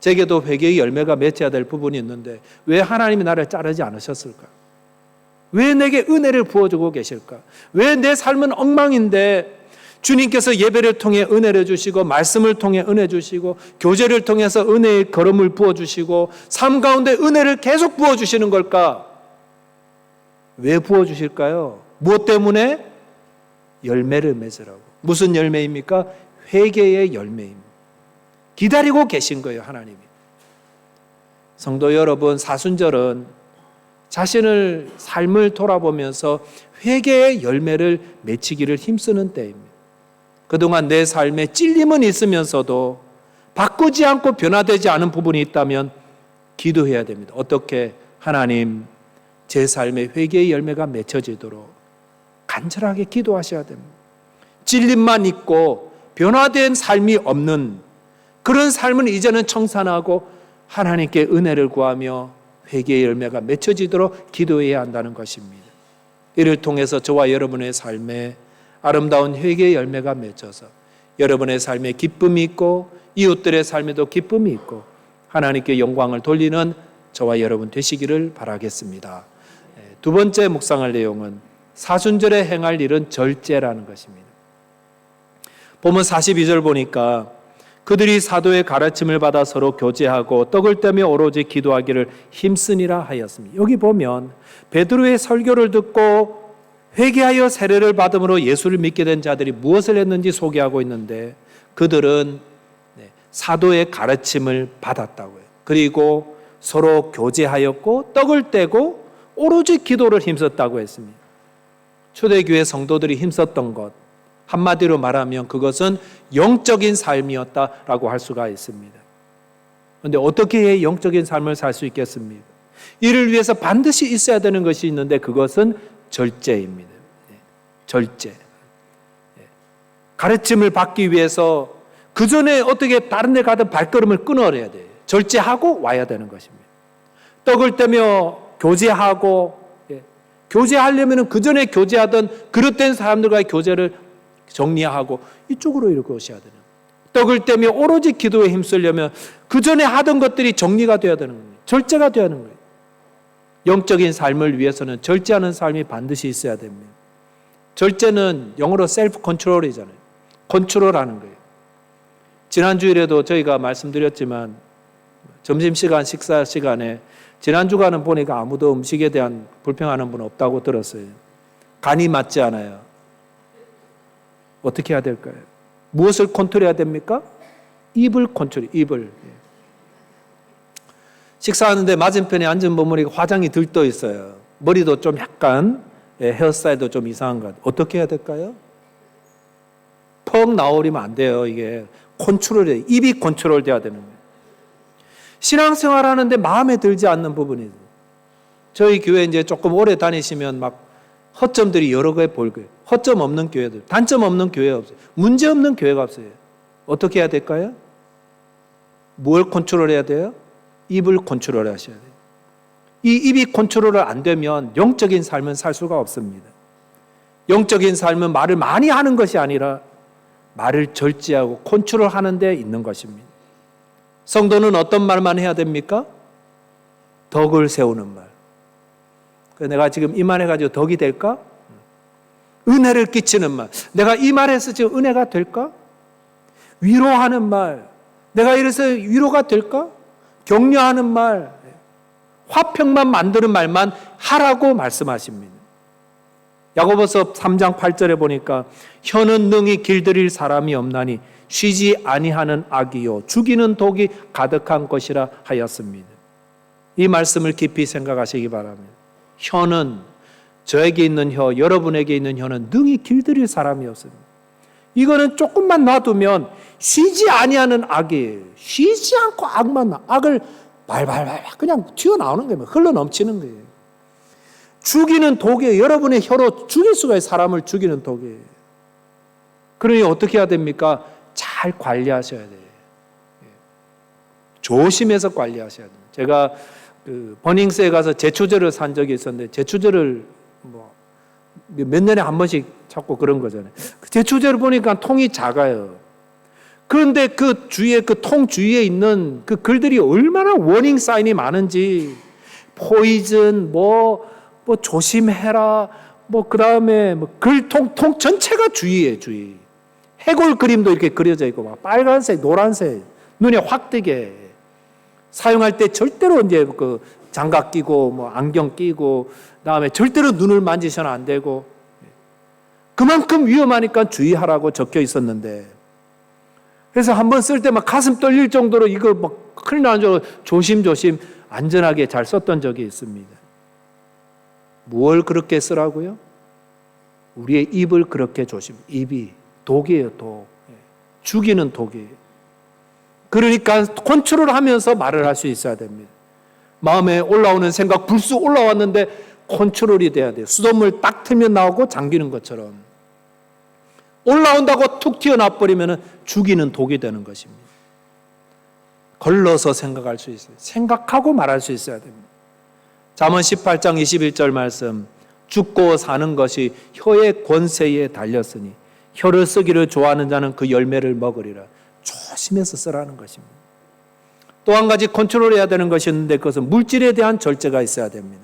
제게도 회개의 열매가 맺혀야 될 부분이 있는데 왜 하나님이 나를 자르지 않으셨을까? 왜 내게 은혜를 부어주고 계실까? 왜 내 삶은 엉망인데 주님께서 예배를 통해 은혜를 주시고 말씀을 통해 은혜 주시고 교제를 통해서 은혜의 걸음을 부어주시고 삶 가운데 은혜를 계속 부어주시는 걸까? 왜 부어주실까요? 무엇 때문에? 열매를 맺으라고. 무슨 열매입니까? 회개의 열매입니다. 기다리고 계신 거예요, 하나님이. 성도 여러분, 사순절은 자신을 삶을 돌아보면서 회개의 열매를 맺히기를 힘쓰는 때입니다. 그동안 내 삶에 찔림은 있으면서도 바꾸지 않고 변화되지 않은 부분이 있다면 기도해야 됩니다. 어떻게? 하나님, 제 삶에 회개의 열매가 맺혀지도록 간절하게 기도하셔야 됩니다. 찔림만 있고 변화된 삶이 없는 그런 삶은 이제는 청산하고 하나님께 은혜를 구하며 회개의 열매가 맺혀지도록 기도해야 한다는 것입니다. 이를 통해서 저와 여러분의 삶에 아름다운 회개의 열매가 맺혀서 여러분의 삶에 기쁨이 있고 이웃들의 삶에도 기쁨이 있고 하나님께 영광을 돌리는 저와 여러분 되시기를 바라겠습니다. 두 번째 묵상할 내용은 사순절에 행할 일은 절제라는 것입니다. 보면 42절 보니까 그들이 사도의 가르침을 받아 서로 교제하고 떡을 떼며 오로지 기도하기를 힘쓰니라 하였습니다. 여기 보면 베드로의 설교를 듣고 회개하여 세례를 받음으로 예수를 믿게 된 자들이 무엇을 했는지 소개하고 있는데 그들은 사도의 가르침을 받았다고요. 그리고 서로 교제하였고 떡을 떼고 오로지 기도를 힘썼다고 했습니다. 초대교회 성도들이 힘썼던 것 한마디로 말하면 그것은 영적인 삶이었다라고 할 수가 있습니다. 그런데 어떻게 영적인 삶을 살 수 있겠습니까? 이를 위해서 반드시 있어야 되는 것이 있는데 그것은 절제입니다. 절제. 가르침을 받기 위해서 그 전에 어떻게 다른 데 가든 발걸음을 끊어야 돼요. 절제하고 와야 되는 것입니다. 떡을 떼며 교제하고 교제하려면 그 전에 교제하던 그릇된 사람들과의 교제를 정리하고 이쪽으로 이렇게 오셔야 되는 거예요. 떡을 떼며 오로지 기도에 힘쓰려면 그 전에 하던 것들이 정리가 되어야 되는 거예요. 절제가 되어야 하는 거예요. 영적인 삶을 위해서는 절제하는 삶이 반드시 있어야 됩니다. 절제는 영어로 셀프 컨트롤이잖아요. 컨트롤하는 거예요. 지난 주일에도 저희가 말씀드렸지만 점심시간 식사 시간에 지난 주간은 보니까 아무도 음식에 대한 불평하는 분은 없다고 들었어요. 간이 맞지 않아요. 어떻게 해야 될까요? 무엇을 컨트롤해야 됩니까? 입을 컨트롤, 입을. 식사하는데 맞은편에 앉은 분이 화장이 들떠 있어요. 머리도 좀 약간 헤어스타일도 좀 이상한 것 같아요. 어떻게 해야 될까요? 퍽 나오리면 안 돼요. 이게 컨트롤해. 입이 컨트롤돼야 되는 거예요. 신앙생활 하는데 마음에 들지 않는 부분이 저희 교회 이제 조금 오래 다니시면 막 허점들이 여러 개 보일 거예요. 허점 없는 교회들, 단점 없는 교회가 없어요. 문제 없는 교회가 없어요. 어떻게 해야 될까요? 뭘 컨트롤해야 돼요? 입을 컨트롤 하셔야 돼요. 이 입이 컨트롤을 안 되면 영적인 삶은 살 수가 없습니다. 영적인 삶은 말을 많이 하는 것이 아니라 말을 절제하고 컨트롤하는 데 있는 것입니다. 성도는 어떤 말만 해야 됩니까? 덕을 세우는 말. 내가 지금 이 말 해가지고 덕이 될까? 은혜를 끼치는 말. 내가 이 말에서 지금 은혜가 될까? 위로하는 말. 내가 이래서 위로가 될까? 격려하는 말. 화평만 만드는 말만 하라고 말씀하십니다. 야고보서 3장 8절에 보니까 혀는 능히 길들일 사람이 없나니 쉬지 아니하는 악이요 죽이는 독이 가득한 것이라 하였습니다. 이 말씀을 깊이 생각하시기 바랍니다. 혀는, 저에게 있는 혀, 여러분에게 있는 혀는 능히 길들일 사람이 없습니다. 이거는 조금만 놔두면 쉬지 아니하는 악이에요. 쉬지 않고 악을 발발발 그냥 튀어나오는 거예요. 흘러넘치는 거예요. 죽이는 독이에요. 여러분의 혀로 죽일 수가 있어요. 사람을 죽이는 독이에요. 그러니 어떻게 해야 됩니까? 잘 관리하셔야 돼요. 조심해서 관리하셔야 돼요. 제가 버닝스에 가서 제초제를 산 적이 있었는데 제초제를 몇 년에 한 번씩 찾고 그런 거잖아요. 제초제를 보니까 통이 작아요. 그런데 그 주위에 그 통 주위에 있는 그 글들이 얼마나 워닝 사인이 많은지 포이즌 조심해라 그다음에 통 전체가 주의예요. 주의. 해골 그림도 이렇게 그려져 있고 막 빨간색, 노란색 눈에 확 띄게 사용할 때 절대로 이제 그 장갑 끼고 안경 끼고 그다음에 절대로 눈을 만지셔는 안 되고 그만큼 위험하니까 주의하라고 적혀 있었는데 그래서 한번 쓸 때 막 가슴 떨릴 정도로 이거 막 큰일 나는 줄 알고 조심조심 안전하게 잘 썼던 적이 있습니다. 뭘 그렇게 쓰라고요? 우리의 입을 그렇게 조심. 입이 독이에요, 독. 죽이는 독이에요. 그러니까 컨트롤하면서 말을 할 수 있어야 됩니다. 마음에 올라오는 생각 불쑥 올라왔는데 컨트롤이 돼야 돼요. 수돗물 딱 틀면 나오고 잠기는 것처럼. 올라온다고 툭 튀어나와버리면 죽이는 독이 되는 것입니다. 걸러서 생각할 수 있어요. 생각하고 말할 수 있어야 됩니다. 잠언 18장 21절 말씀, 죽고 사는 것이 혀의 권세에 달렸으니 혀를 쓰기를 좋아하는 자는 그 열매를 먹으리라. 조심해서 쓰라는 것입니다. 또 한 가지 컨트롤해야 되는 것이 있는데 그것은 물질에 대한 절제가 있어야 됩니다.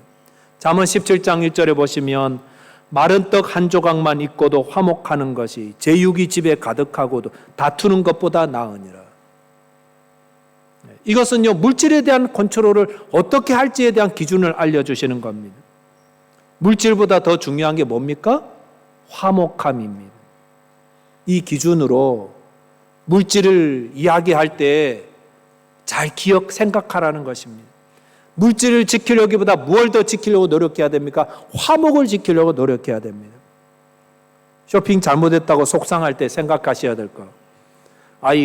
잠언 17장 1절에 보시면 마른 떡 한 조각만 있고도 화목하는 것이 제육이 집에 가득하고도 다투는 것보다 나으니라. 이것은요, 물질에 대한 컨트롤을 어떻게 할지에 대한 기준을 알려주시는 겁니다. 물질보다 더 중요한 게 뭡니까? 화목함입니다. 이 기준으로 물질을 이야기할 때 잘 생각하라는 것입니다. 물질을 지키려기보다 뭘 더 지키려고 노력해야 됩니까? 화목을 지키려고 노력해야 됩니다. 쇼핑 잘못했다고 속상할 때 생각하셔야 될 거.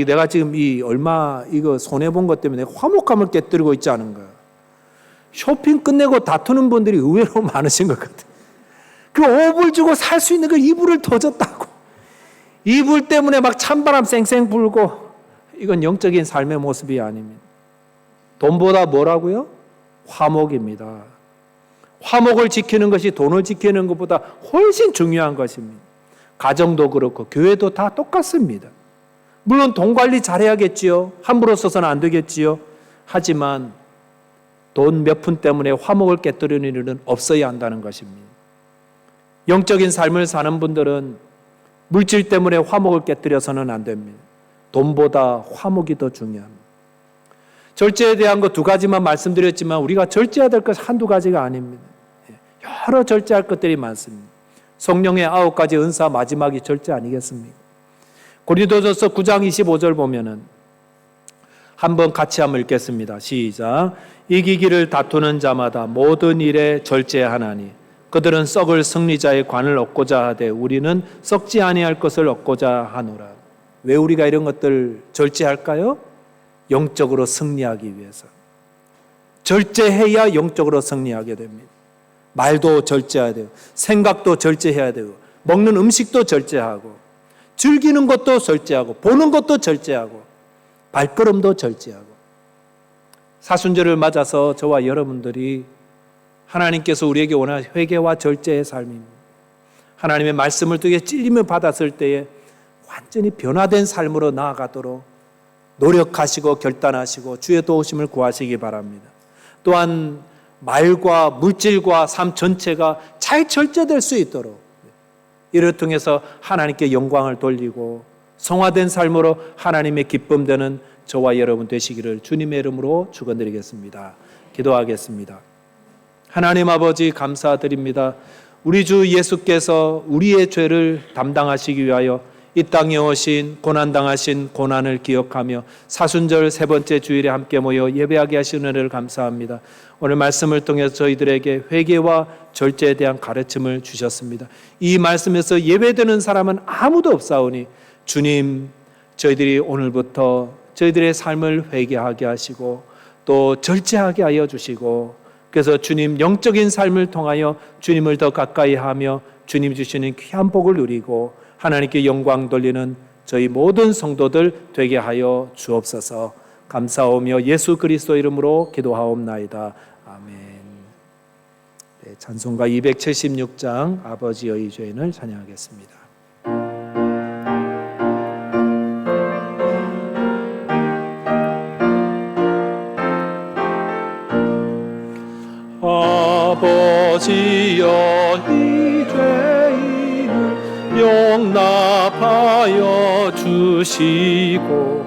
내가 지금 이거 손해본 것 때문에 화목함을 깨뜨리고 있지 않은가. 쇼핑 끝내고 다투는 분들이 의외로 많으신 것 같아요. 그 5불 주고 살 수 있는 걸 2불을 더 줬다고. 2불 때문에 막 찬바람 쌩쌩 불고, 이건 영적인 삶의 모습이 아닙니다. 돈보다 뭐라고요? 화목입니다. 화목을 지키는 것이 돈을 지키는 것보다 훨씬 중요한 것입니다. 가정도 그렇고 교회도 다 똑같습니다. 물론 돈 관리 잘해야겠지요. 함부로 써서는 안 되겠지요. 하지만 돈 몇 푼 때문에 화목을 깨뜨리는 일은 없어야 한다는 것입니다. 영적인 삶을 사는 분들은 물질 때문에 화목을 깨뜨려서는 안 됩니다. 돈보다 화목이 더 중요합니다. 절제에 대한 거 2가지만 말씀드렸지만 우리가 절제해야 될 것 한두 가지가 아닙니다. 여러 절제할 것들이 많습니다. 성령의 9가지 은사 마지막이 절제 아니겠습니까? 고린도전서 9장 25절 보면은 한번 같이 한번 읽겠습니다. 시작. 이기기를 다투는 자마다 모든 일에 절제하나니 그들은 썩을 승리자의 관을 얻고자 하되 우리는 썩지 아니할 것을 얻고자 하노라. 왜 우리가 이런 것들 절제할까요? 영적으로 승리하기 위해서. 절제해야 영적으로 승리하게 됩니다. 말도 절제해야 돼요. 생각도 절제해야 되고, 먹는 음식도 절제하고, 즐기는 것도 절제하고, 보는 것도 절제하고, 발걸음도 절제하고. 사순절을 맞아서 저와 여러분들이 하나님께서 우리에게 원하는 회개와 절제의 삶입니다. 하나님의 말씀을 통해 찔림을 받았을 때에 완전히 변화된 삶으로 나아가도록 노력하시고 결단하시고 주의 도우심을 구하시기 바랍니다. 또한 말과 물질과 삶 전체가 잘 절제될 수 있도록 이를 통해서 하나님께 영광을 돌리고 성화된 삶으로 하나님의 기쁨 되는 저와 여러분 되시기를 주님의 이름으로 축원드리겠습니다. 기도하겠습니다. 하나님 아버지 감사드립니다. 우리 주 예수께서 우리의 죄를 담당하시기 위하여 이 땅에 오신 고난당하신 고난을 기억하며 사순절 세 번째 주일에 함께 모여 예배하게 하신 은혜를 감사합니다. 오늘 말씀을 통해서 저희들에게 회개와 절제에 대한 가르침을 주셨습니다. 이 말씀에서 예배드는 사람은 아무도 없사오니 주님, 저희들이 오늘부터 저희들의 삶을 회개하게 하시고 또 절제하게 하여 주시고, 그래서 주님 영적인 삶을 통하여 주님을 더 가까이 하며 주님 주시는 귀한 복을 누리고 하나님께 영광 돌리는 저희 모든 성도들 되게 하여 주옵소서. 감사하며 예수 그리스도 이름으로 기도하옵나이다. 아멘. 네, 찬송가 276장 아버지의 죄인을 찬양하겠습니다. 아버지여 이 죄인을 용납하여 주시고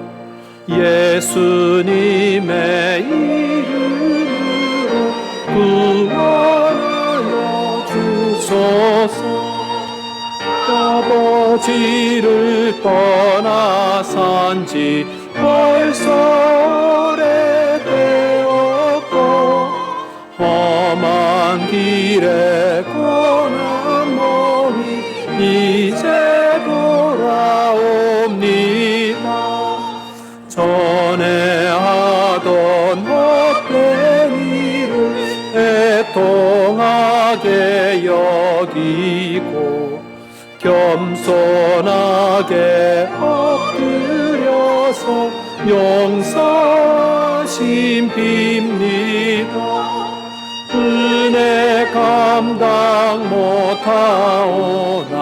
예수님의 이름으로 구원하여 주소서. 아버지를 떠나 산지 벌써 오래되었고 험한 길에 고난 몸이 이제 돌아옵니다. 전에 하던 헛된 일을 애통하게 여기고 겸손하게 엎드려서 용서하심 빕니다. 은혜 감당 못하오나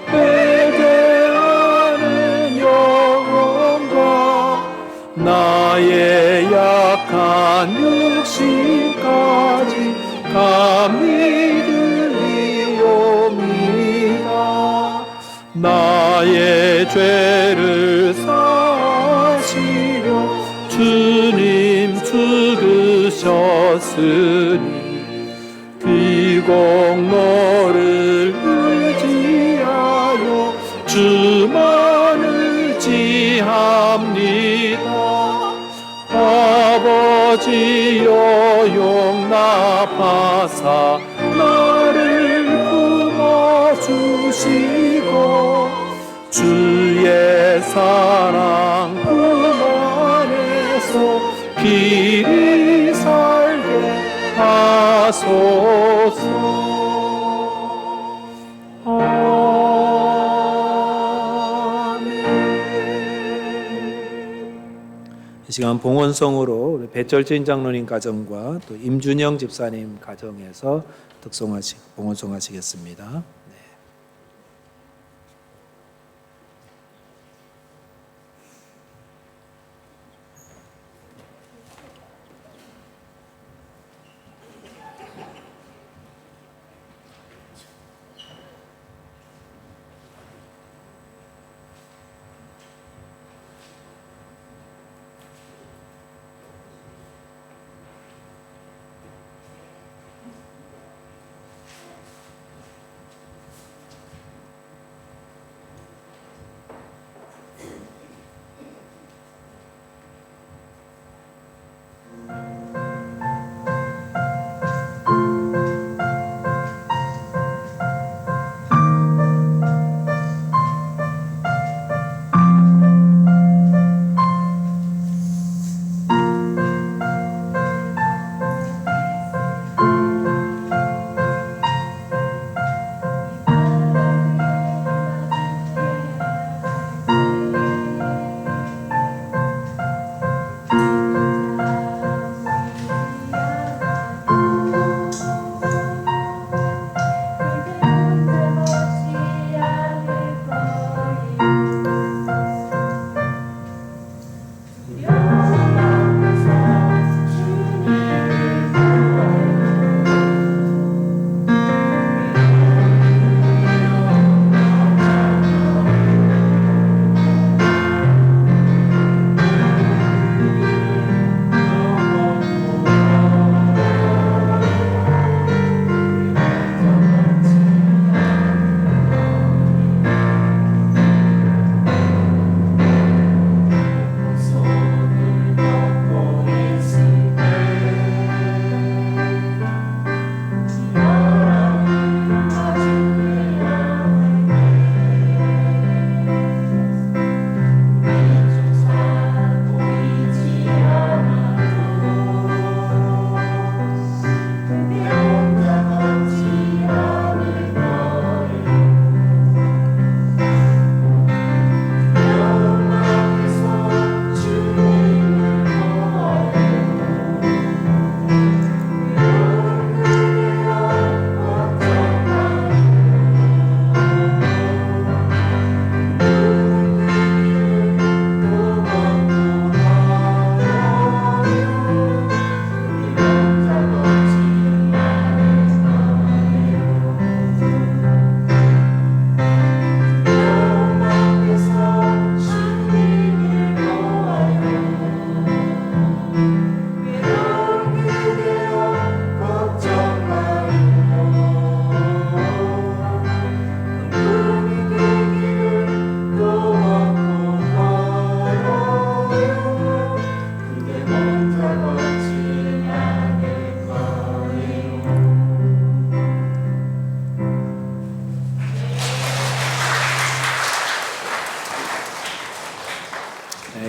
회개하는 영혼과 나의 약한 육신까지 감히 들리옵니다. 나의 죄를 사하시려 주님 죽으셨으니 그 공로를 의지하여 주만 의지합니다. 아버지여 용납하사 나를 품어주시고 주의 사랑 품 안에서 길이 살게 하소서. 이 시간 봉헌성으로 우리 배철진 장로님 가정과 또 임준영 집사님 가정에서 봉헌성 하시겠습니다.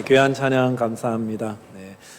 귀한 찬양 감사합니다.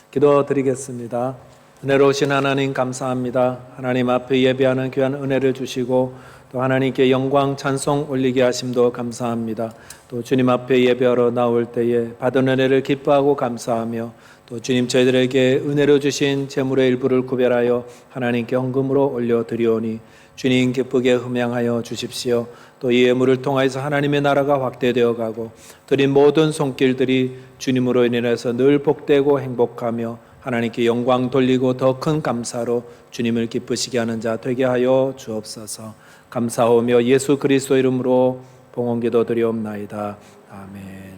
기도드리겠습니다. 은혜로우신 하나님 감사합니다. 하나님 앞에 예배하는 귀한 은혜를 주시고 또 하나님께 영광 찬송 올리게 하심도 감사합니다. 또 주님 앞에 예배하러 나올 때에 받은 은혜를 기뻐하고 감사하며 또 주님 저희들에게 은혜로 주신 재물의 일부를 구별하여 하나님께 헌금으로 올려드리오니 주님 기쁘게 흠양하여 주십시오. 또 이 예물을 통하여서 하나님의 나라가 확대되어 가고 드린 모든 손길들이 주님으로 인해서 늘 복되고 행복하며 하나님께 영광 돌리고 더 큰 감사로 주님을 기쁘시게 하는 자 되게 하여 주옵소서. 감사하며 예수 그리스도 이름으로 봉헌기도 드리옵나이다. 아멘.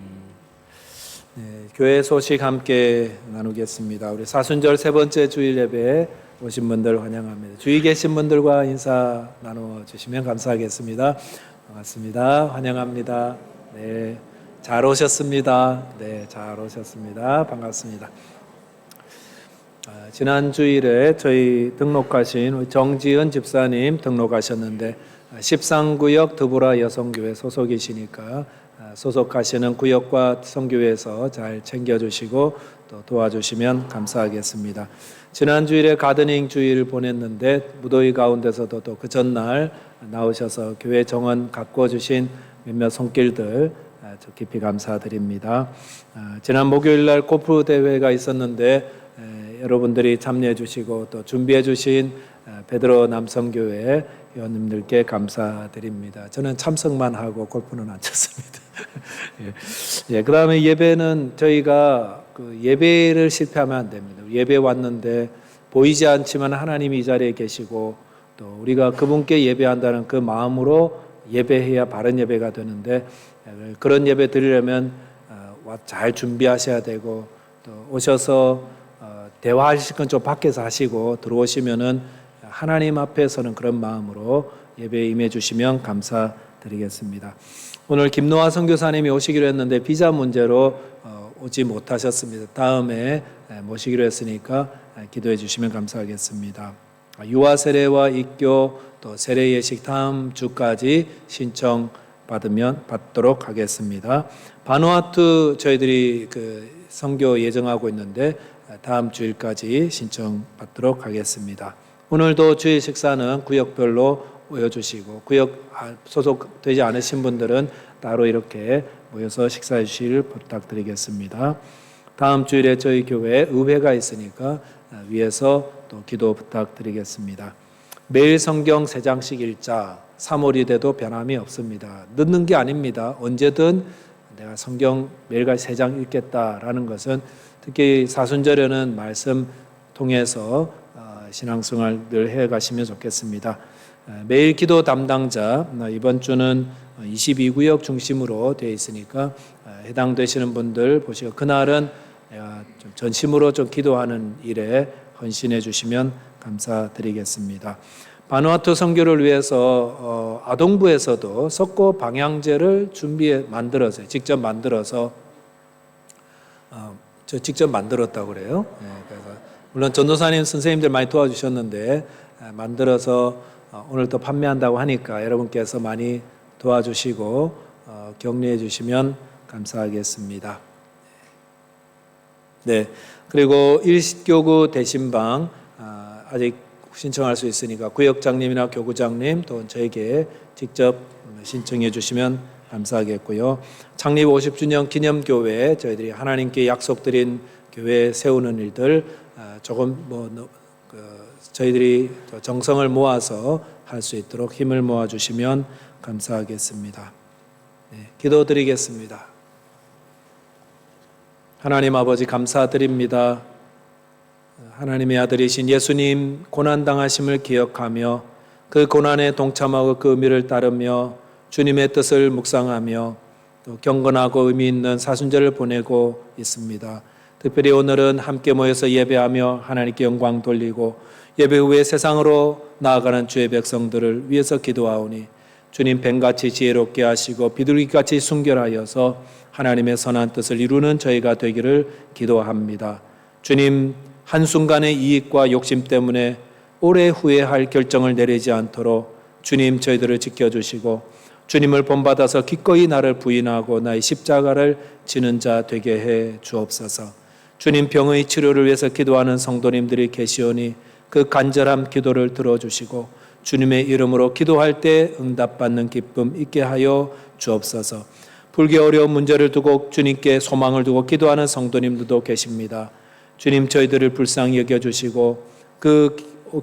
교회 소식 함께 나누겠습니다. 우리 사순절 세 번째 주일 예배에 오신 분들 환영합니다. 주위 계신 분들과 인사 나눠주시면 감사하겠습니다. 반갑습니다. 환영합니다. 네, 잘 오셨습니다. 네, 잘 오셨습니다. 반갑습니다. 지난 주일에 저희 등록하신 정지은 집사님 등록하셨는데 13구역 드보라 여성교회 소속이시니까 소속하시는 구역과 성교회에서 잘 챙겨주시고 또 도와주시면 감사하겠습니다. 지난 주일에 가드닝 주일 보냈는데 무더위 가운데서도 또 그 전날 나오셔서 교회 정원 가꾸어 주신 몇몇 손길들 깊이 감사드립니다. 지난 목요일 날 골프 대회가 있었는데 여러분들이 참여해 주시고 또 준비해 주신 베드로 남성교회 회원님들께 감사드립니다. 저는 참석만 하고 골프는 안 쳤습니다. 그 다음에 예배는 저희가 그 예배를 실패하면 안 됩니다. 예배 왔는데 보이지 않지만 하나님이 이 자리에 계시고 또 우리가 그분께 예배한다는 그 마음으로 예배해야 바른 예배가 되는데 그런 예배 드리려면 잘 준비하셔야 되고 또 오셔서 대화하실 건 좀 밖에서 하시고 들어오시면은 하나님 앞에서는 그런 마음으로 예배에 임해 주시면 감사드리겠습니다. 오늘 김노아 선교사님이 오시기로 했는데 비자 문제로 오지 못하셨습니다. 다음에 모시기로 했으니까 기도해 주시면 감사하겠습니다. 유아 세례와 입교 또 세례 예식 다음 주까지 신청 받도록 하겠습니다. 바누아투 저희들이 그 선교 예정하고 있는데 다음 주일까지 신청 받도록 하겠습니다. 오늘도 주일 식사는 구역별로 모여주시고 구역 소속되지 않으신 분들은 따로 이렇게 모여서 식사해 주시길 부탁드리겠습니다. 다음 주일에 저희 교회에 의회가 있으니까 위에서 또 기도 부탁드리겠습니다. 매일 성경 3장씩 읽자. 3월이 돼도 변함이 없습니다. 늦는 게 아닙니다. 언제든 내가 성경 매일같이 3장 읽겠다라는 것은 특히 사순절에는 말씀 통해서 신앙생활 늘 해가시면 좋겠습니다. 매일 기도 담당자 이번 주는 22구역 중심으로 되어 있으니까 해당되시는 분들 보시고 그날은 좀 전심으로 좀 기도하는 일에 헌신해 주시면 감사드리겠습니다. 바누아투 선교를 위해서 아동부에서도 석고 방향제를 직접 만들어서 직접 만들었다고 그래요. 그래서 물론 전도사님 선생님들 많이 도와주셨는데 만들어서 오늘 또 판매한다고 하니까 여러분께서 많이 도와주시고 격려해 주시면 감사하겠습니다. 네, 그리고 일교구 대신방 아직 신청할 수 있으니까 구역장님이나 교구장님 또 저에게 직접 신청해 주시면 감사하겠고요. 창립 50주년 기념교회 저희들이 하나님께 약속드린 교회 세우는 일들 조금 저희들이 정성을 모아서 할 수 있도록 힘을 모아 주시면 감사하겠습니다. 네, 기도드리겠습니다. 하나님 아버지 감사드립니다. 하나님의 아들이신 예수님 고난당하심을 기억하며 그 고난에 동참하고 그 의미를 따르며 주님의 뜻을 묵상하며 또 경건하고 의미 있는 사순절을 보내고 있습니다. 특별히 오늘은 함께 모여서 예배하며 하나님께 영광 돌리고 예배 후에 세상으로 나아가는 주의 백성들을 위해서 기도하오니 주님 뱀같이 지혜롭게 하시고 비둘기같이 순결하여서 하나님의 선한 뜻을 이루는 저희가 되기를 기도합니다. 주님 한순간의 이익과 욕심 때문에 오래 후회할 결정을 내리지 않도록 주님 저희들을 지켜주시고 주님을 본받아서 기꺼이 나를 부인하고 나의 십자가를 지는 자 되게 해 주옵소서. 주님 병의 치료를 위해서 기도하는 성도님들이 계시오니 그 간절한 기도를 들어주시고 주님의 이름으로 기도할 때 응답받는 기쁨 있게 하여 주옵소서. 불교 어려운 문제를 두고 주님께 소망을 두고 기도하는 성도님들도 계십니다. 주님 저희들을 불쌍히 여겨주시고 그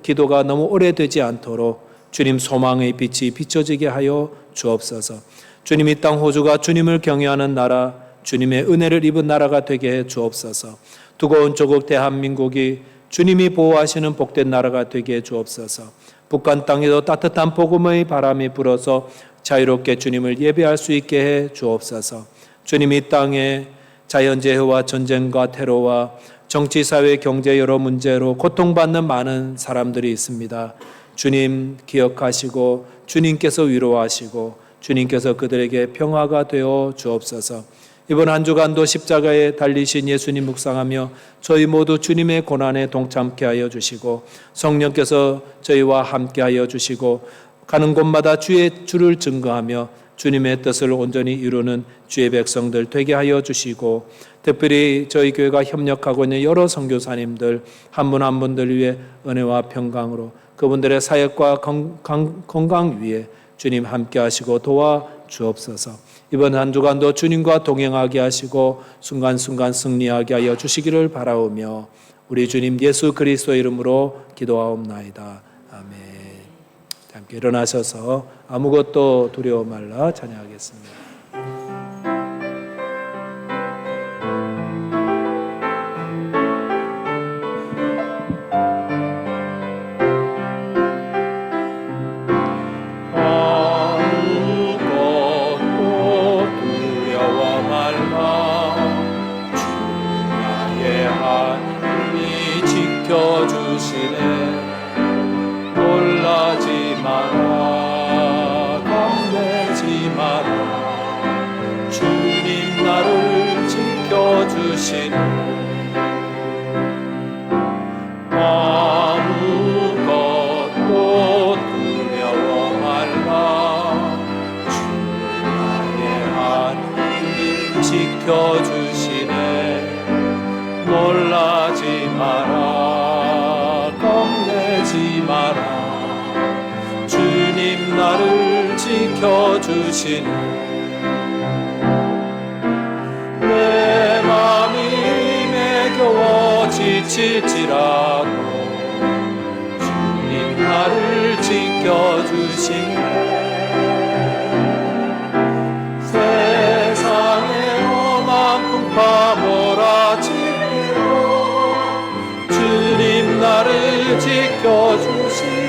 기도가 너무 오래되지 않도록 주님 소망의 빛이 비춰지게 하여 주옵소서. 주님 이 땅 호주가 주님을 경외하는 나라, 주님의 은혜를 입은 나라가 되게 해 주옵소서. 두고온 조국 대한민국이 주님이 보호하시는 복된 나라가 되게 해 주옵소서. 북한 땅에도 따뜻한 복음의 바람이 불어서 자유롭게 주님을 예배할 수 있게 해 주옵소서. 주님 이 땅에 자연재해와 전쟁과 테러와 정치, 사회, 경제 여러 문제로 고통받는 많은 사람들이 있습니다. 주님 기억하시고 주님께서 위로하시고 주님께서 그들에게 평화가 되어 주옵소서. 이번 한 주간도 십자가에 달리신 예수님 묵상하며 저희 모두 주님의 고난에 동참케 하여 주시고 성령께서 저희와 함께 하여 주시고 가는 곳마다 주의 주를 증거하며 주님의 뜻을 온전히 이루는 주의 백성들 되게 하여 주시고 특별히 저희 교회가 협력하고 있는 여러 선교사님들 한 분 한 분들 위해 은혜와 평강으로 그분들의 사역과 건강 위에 주님 함께 하시고 도와 주옵소서. 이번 한 주간도 주님과 동행하게 하시고 순간순간 승리하게 하여 주시기를 바라오며 우리 주님 예수 그리스도의 이름으로 기도하옵나이다. 아멘. 함께 일어나셔서 아무것도 두려워 말라 찬양하겠습니다. 놀라지 마라 겁내지 마라 주님 나를 지켜주신 아무것도 두려워 말라 주 나의 하나님 지켜주시네 놀라지 마라 겁내지 마라 주님 나를 지켜주신 내 맘이 매겨워 지칠지라도 주님 나를 지켜주신 세상에 험한 풍파 몰아치고 주님 나를 지켜주신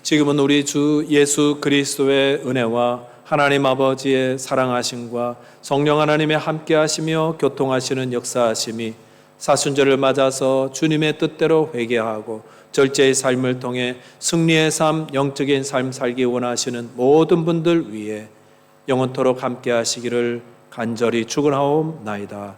지금은 우리 주 예수 그리스도의 은혜와 하나님 아버지의 사랑하심과 성령 하나님의 함께하시며 교통하시는 역사하심이 사순절을 맞아서 주님의 뜻대로 회개하고 절제의 삶을 통해 승리의 삶, 영적인 삶 살기 원하시는 모든 분들 위해 영원토록 함께하시기를 간절히 축원하옵나이다.